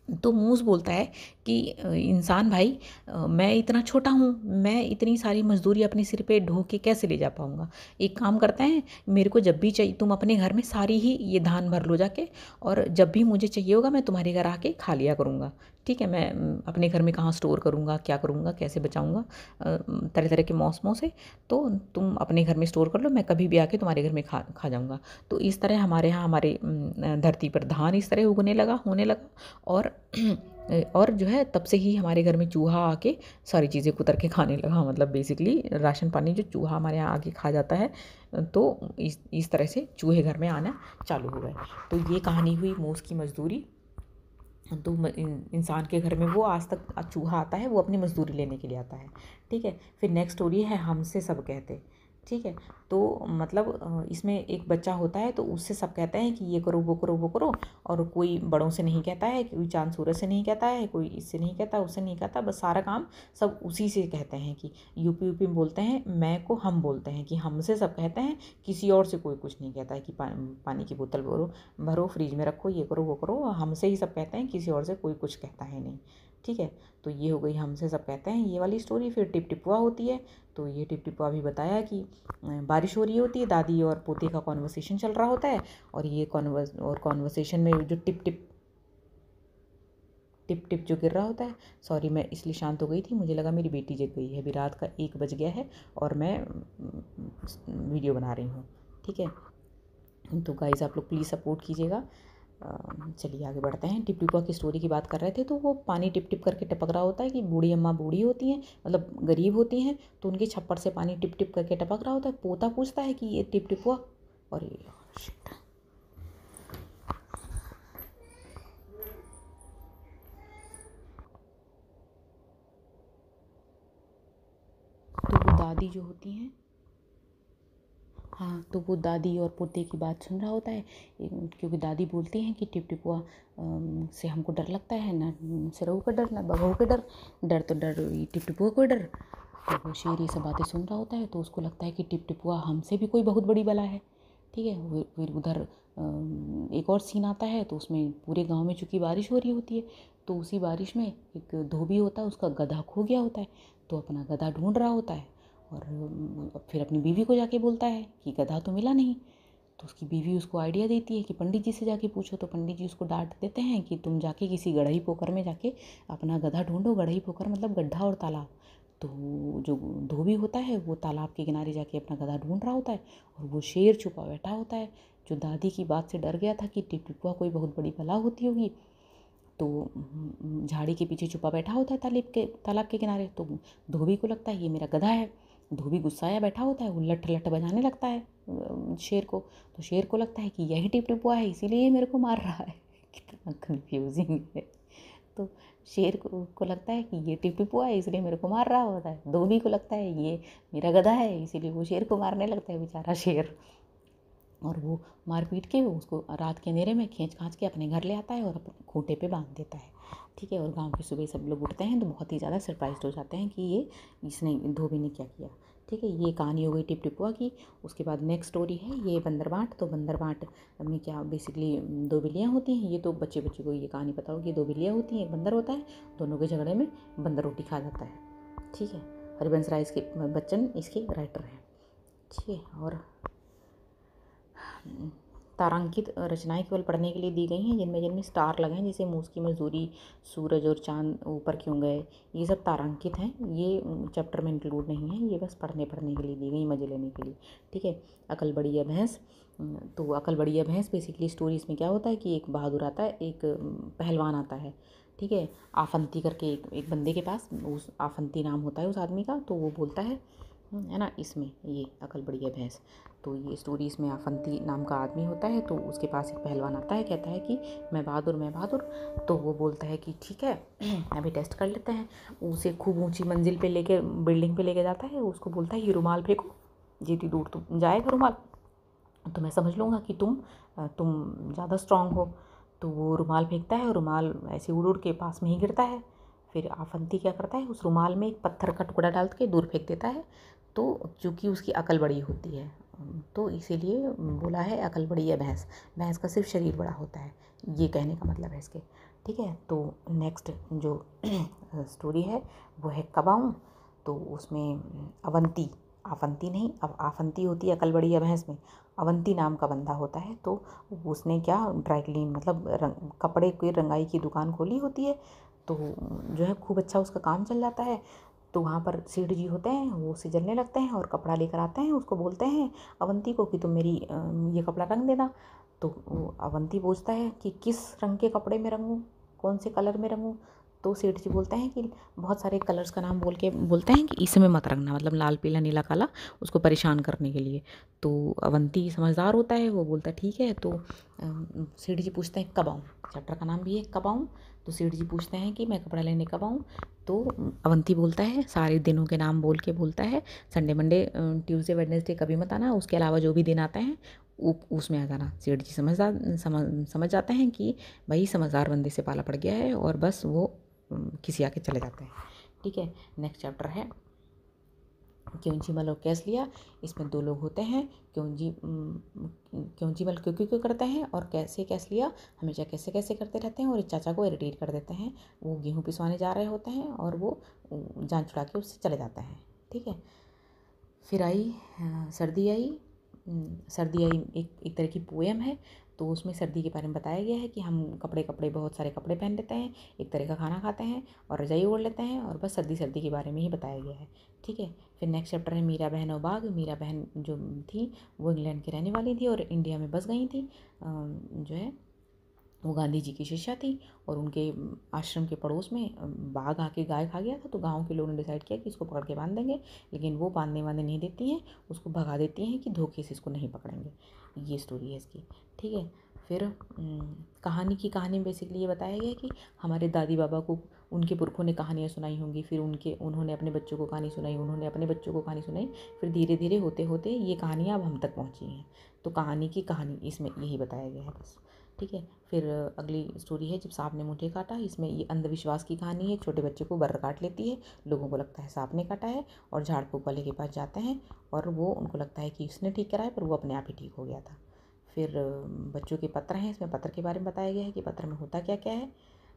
तो मूस बोलता है कि इंसान भाई, मैं इतना छोटा हूँ, मैं इतनी सारी मजदूरी अपने सिर पे ढो के कैसे ले जा पाऊँगा। एक काम करते हैं, मेरे को जब भी चाहिए तुम अपने घर में सारी ही ये धान भर लो जाके, और जब भी मुझे चाहिए होगा मैं तुम्हारे घर आके खा लिया करूँगा। ठीक है, मैं अपने घर में कहाँ स्टोर करूँगा, क्या करूँगा, कैसे बचाऊँगा तरह तरह के मौसमों से। तो तुम अपने घर में स्टोर कर लो, मैं कभी भी आके तुम्हारे घर में खा जाऊँगा। तो इस तरह हमारे यहाँ हमारे धरती पर धान इस तरह उगने लगा, होने लगा। और जो है, तब से ही हमारे घर में चूहा आके सारी चीज़ें कुतर के खाने लगा। मतलब बेसिकली राशन पानी जो चूहा हमारे यहाँ आके खा जाता है, तो इस तरह से चूहे घर में आना चालू हो गए। तो ये कहानी हुई मूस की मजदूरी। तो इंसान के घर में वो आज तक चूहा आता है, वो अपनी मजदूरी लेने के लिए आता है। ठीक है, फिर नेक्स्ट स्टोरी है हमसे सब कहते। ठीक है, तो मतलब इसमें एक बच्चा होता है, तो उससे सब कहते हैं कि ये करो वो करो वो करो, और कोई बड़ों से नहीं कहता है, कोई चांद सूरज से नहीं कहता है, कोई इससे नहीं कहता, उससे नहीं कहता, बस सारा काम सब उसी से कहते हैं। कि यूपी में बोलते हैं मैं को हम बोलते हैं, कि हमसे सब कहते हैं, किसी और से कोई कुछ नहीं कहता है। कि पानी की बोतल भरो फ्रिज में रखो, ये करो वो करो, हमसे ही सब कहते हैं, किसी और से कोई कुछ कहता है नहीं। ठीक है, तो ये हो गई हमसे सब कहते हैं ये वाली स्टोरी। फिर टिप टिपुआ होती है। तो ये टिप टिपुआ भी बताया कि बारिश हो रही होती है, दादी और पोते का कॉन्वर्सेशन चल रहा होता है, और ये कॉन्वर्सेशन में जो टिप टिप जो गिर रहा होता है। सॉरी, मैं इसलिए शांत हो गई थी, मुझे लगा मेरी बेटी जग गई है। अभी रात का 1 बज गया है और मैं वीडियो बना रही हूँ। ठीक है, तो गाइस आप लोग प्लीज़ सपोर्ट कीजिएगा। चलिए आगे बढ़ते हैं। टिप टिपुआ की स्टोरी की बात कर रहे थे, तो वो पानी टिप टिप करके टपक रहा होता है। कि बूढ़ी अम्मा बूढ़ी होती हैं, मतलब गरीब होती हैं, तो उनके छप्पर से पानी टिप टिप करके टपक रहा होता है। पोता पूछता है कि ये टिप टिपुआ, और ये तो वो दादी जो होती हैं, हाँ, तो वो दादी और पोते की बात सुन रहा होता है। क्योंकि दादी बोलती हैं कि टिप टिपुआ से हमको डर लगता है, ना सिरहू का डर, ना बघऊ का डर, डर तो डर टिप टिपुआ को डर। तो वो शेर ये सब बातें सुन रहा होता है, तो उसको लगता है कि टिप टिपुआ हमसे भी कोई बहुत बड़ी बला है। ठीक है, फिर उधर एक और सीन आता है। तो उसमें पूरे गांव में चूँकि बारिश हो रही होती है, तो उसी बारिश में एक धोबी होता है, उसका गधा खो गया होता है। तो अपना गधा ढूंढ रहा होता है, और फिर अपनी बीवी को जाके बोलता है कि गधा तो मिला नहीं। तो उसकी बीवी उसको आइडिया देती है कि पंडित जी से जाके पूछो। तो पंडित जी उसको डांट देते हैं कि तुम जाके किसी गढ़ई पोखर में जाके अपना गधा ढूंढो। गढ़ई पोखर मतलब गड्ढा और तालाब। तो जो धोबी होता है वो तालाब के किनारे जाके अपना गधा ढूंढ रहा होता है, और वो शेर छुपा बैठा होता है, जो दादी की बात से डर गया था कि टिप टिपुआ कोई बहुत बड़ी बला होती होगी। तो झाड़ी के पीछे छुपा बैठा होता है तालाब के किनारे। तो धोबी को लगता है ये मेरा गधा है। धोबी गुस्साया बैठा होता है, वो लट लट बजाने लगता है शेर को। तो शेर को लगता है कि यही टिप टिपुआ है, इसीलिए ये मेरे को मार रहा है। कितना कन्फ्यूजिंग है। तो शेर को लगता है कि ये टिप टिपुआ है, इसलिए मेरे को मार रहा होता है। धोबी को लगता है ये मेरा गधा है, इसीलिए वो शेर को मारने लगता है, बेचारा शेर। और वो मार पीट के उसको रात के अंधेरे में खींच खांच के अपने घर ले आता है और अपने खूंटे पे बांध देता है। ठीक है, और गांव की सुबह सब लोग उठते हैं तो बहुत ही ज़्यादा सरप्राइज हो जाते हैं कि ये इसने धोबी ने क्या किया। ठीक है, ये कहानी हो गई टिप टिपुआ की। उसके बाद नेक्स्ट स्टोरी है ये बंदरबाट। तो बंदरबाट में क्या बेसिकली दो बिल्लियाँ होती हैं। ये तो बच्चे बच्चे को ये कहानी पता होगी। दो बिल्लियाँ होती हैं, एक बंदर होता है, दोनों के झगड़े में बंदर रोटी खा जाता है। ठीक है, हरिवंश राय इसके बच्चन इसके राइटर हैं। ठीक है, और तारांकित रचनाएं केवल पढ़ने के लिए दी गई हैं जिनमें जिनमें स्टार लगे हैं, जैसे मूस की मजदूरी, सूरज और चांद ऊपर क्यों गए, ये सब तारांकित हैं। ये चैप्टर में इंक्लूड नहीं है, ये बस पढ़ने के लिए दी गई, मज़े लेने के लिए। ठीक है, अकल बढ़िया भैंस। तो अकल बढ़िया भैंस बेसिकली स्टोरी इसमें क्या होता है कि एक बहादुर आता है, एक पहलवान आता है। ठीक है, आफंती करके एक बंदे के पास, उस आफंती नाम होता है उस आदमी का। तो वो बोलता है ना, इसमें ये अकल बढ़िया भैंस। तो ये स्टोरी इसमें आफंती नाम का आदमी होता है। तो उसके पास एक पहलवान आता है, कहता है कि मैं बहादुर मैं बहादुर। तो वो बोलता है कि ठीक है अभी टेस्ट कर लेते हैं। उसे खूब ऊंची मंजिल पे लेके, बिल्डिंग पे लेके जाता है। उसको बोलता है ये रुमाल फेंको, जितनी दूर तुम जाएगा रुमाल तो मैं समझ लूँगा कि तुम ज़्यादा स्ट्रांग हो। तो वो रुमाल फेंकता है और रुमाल ऐसे उड़ उड़ के पास में ही गिरता है। फिर आफंती क्या करता है, उस रुमाल में एक पत्थर का टुकड़ा डाल के दूर फेंक देता है। तो चूँकि उसकी अकल बड़ी होती है तो इसीलिए बोला है अकल बड़ी है भैंस। भैंस का सिर्फ शरीर बड़ा होता है, ये कहने का मतलब है इसके। ठीक है, तो नेक्स्ट जो स्टोरी है वो है कबाऊ। तो उसमें अवंती, आफंती नहीं, अब आफंती होती है अकल बड़ी है भैंस में, अवंती नाम का बंदा होता है। तो उसने क्या ड्राई क्लीन मतलब कपड़े की रंगाई की दुकान खोली होती है। तो जो है खूब अच्छा उसका काम चल जाता है। तो वहाँ पर सेठ जी होते हैं, वो उसे जलने लगते हैं और कपड़ा लेकर आते हैं। उसको बोलते हैं अवंती को कि तुम मेरी ये कपड़ा रंग देना। तो अवंती पूछता है कि किस रंग के कपड़े में रंगूँ, कौन से कलर में रंगूँ। तो सेठ जी बोलते हैं कि बहुत सारे कलर्स का नाम बोल के बोलते हैं कि इसमें मत रंगना, मतलब लाल पीला नीला काला, उसको परेशान करने के लिए। तो अवंती समझदार होता है, वो बोलता है ठीक है। तो सेठ जी पूछते हैं कब आऊँ, चैप्टर का नाम भी है कब आऊँ। तो सेठ जी पूछते हैं कि मैं कपड़ा लेने कब आऊँ। तो अवंती बोलता है, सारे दिनों के नाम बोल के बोलता है, संडे मंडे ट्यूसडे वेडनेसडे कभी मत आना, उसके अलावा जो भी दिन आते हैं उसमें आ जाना। सेठ जी समझ जाते हैं कि भाई समझदार बंदे से पाला पड़ गया है, और बस वो किसी आके चले जाते हैं। ठीक है, नेक्स्ट चैप्टर है क्योंजीमल और कैसलिया। इसमें दो लोग होते हैं, क्योंजीमल क्यों क्यों क्यों करते हैं, और कैसे कैसलिया हमेशा कैसे कैसे करते रहते हैं और इस चाचा को इरिटेट कर देते हैं। वो गेहूँ पिसवाने जा रहे होते हैं और वो जान छुड़ा के उससे चले जाते हैं। ठीक है, फिर आई सर्दी आई। सर्दी आई एक तरह की पोएम है। तो उसमें सर्दी के बारे में बताया गया है कि हम कपड़े बहुत सारे कपड़े पहन लेते हैं, एक तरह का खाना खाते हैं और रजाई ओढ़ लेते हैं, और बस सर्दी सर्दी के बारे में ही बताया गया है। ठीक है, फिर नेक्स्ट चैप्टर है मीरा बहन और बाघ। मीरा बहन जो थी वो इंग्लैंड की रहने वाली थी और इंडिया में बस गई थी। जो है वो गांधी जी की शिष्या थी, और उनके आश्रम के पड़ोस में बाघ आके गाय खा गया था। तो गांव के लोगों ने डिसाइड किया कि इसको पकड़ के बांध देंगे, लेकिन वो बांधने वांधने नहीं देती हैं, उसको भगा देती हैं कि धोखे से इसको नहीं पकड़ेंगे। ये स्टोरी है इसकी। ठीक है, फिर कहानी बेसिकली ये बताया गया कि हमारे दादी बाबा को उनके पुरखों ने कहानियाँ सुनाई होंगी, फिर उन्होंने अपने बच्चों को कहानी सुनाई, उन्होंने अपने बच्चों को कहानी सुनाई, फिर धीरे धीरे होते होते ये कहानियाँ अब हम तक पहुँची हैं। तो कहानी इसमें यही बताया गया है बस। ठीक है, फिर अगली स्टोरी है जब सांप ने मुझे काटा। इसमें ये अंधविश्वास की कहानी है। एक छोटे बच्चे को बर्र काट लेती है, लोगों को लगता है सांप ने काटा है, और झाड़ फूक वाले के पास जाते हैं और वो उनको लगता है कि उसने ठीक कराया, पर वो अपने आप ही ठीक हो गया था। फिर बच्चों के पत्र हैं, इसमें पत्र के बारे में बताया गया है कि पत्र में होता क्या क्या है।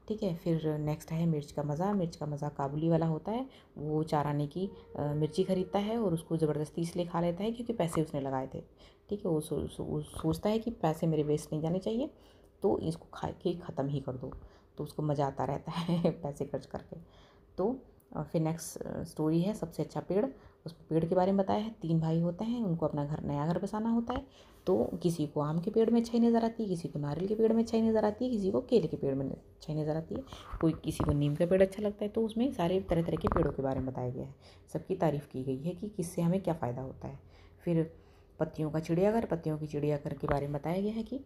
ठीक है, फिर नेक्स्ट है मिर्च का मज़ा। मिर्च का मज़ा काबुली वाला होता है। वो 4 आने की मिर्ची खरीदता है और उसको ज़बरदस्ती इसलिए खा लेता है क्योंकि पैसे उसने लगाए थे। ठीक है, वो सोचता है कि पैसे मेरे वेस्ट नहीं जाने चाहिए, तो इसको खा के ख़त्म ही कर दो। तो उसको मज़ा आता रहता है पैसे खर्च करके। तो फिर नेक्स्ट स्टोरी है सबसे अच्छा पेड़। उस पेड़ के बारे में बताया है। 3 भाई होते हैं, उनको अपना नया घर बसाना होता है। तो किसी को आम के पेड़ में अच्छाई नज़र आती है, किसी को नारियल के पेड़ में अच्छाई नज़र आती है, किसी को केले के पेड़ में अच्छाई नज़र आती है, किसी को नीम का पेड़ अच्छा लगता है। तो उसमें सारे तरह तरह के पेड़ों के बारे में बताया गया है। सबकी तारीफ़ की गई है कि किससे हमें क्या फ़ायदा होता है। फिर पत्तियों की चिड़ियाघर के बारे में बताया गया है कि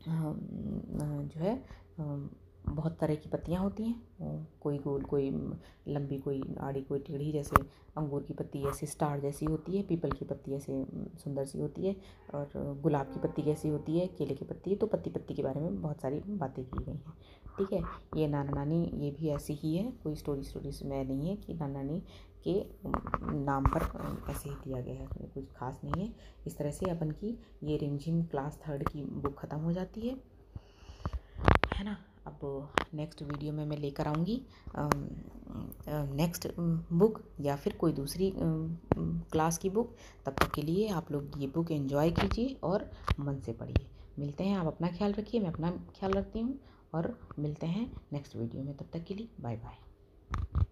जो है बहुत तरह की पत्तियाँ होती हैं, कोई गोल, कोई लंबी, कोई आड़ी, कोई टेढ़ी। जैसे अंगूर की पत्ती ऐसे स्टार जैसी होती है, पीपल की पत्ती ऐसे सुंदर सी होती है, और गुलाब की पत्ती कैसी होती है, केले की पत्ती। तो पत्ती पत्ती के बारे में बहुत सारी बातें की गई हैं। ठीक है, ये नाना नानी ये भी ऐसी ही है, कोई स्टोरी में नहीं है कि नाना नानी के नाम पर ऐसे ही दिया गया है, कुछ खास नहीं है। इस तरह से अपन की ये रिमझिम क्लास 3rd की बुक ख़त्म हो जाती है ना। अब नेक्स्ट वीडियो में मैं लेकर आऊँगी नेक्स्ट बुक या फिर कोई दूसरी क्लास की बुक। तब तक के लिए आप लोग ये बुक एंजॉय कीजिए और मन से पढ़िए। मिलते हैं, आप अपना ख्याल रखिए, मैं अपना ख्याल रखती हूँ, और मिलते हैं नेक्स्ट वीडियो में। तब तक के लिए बाय बाय।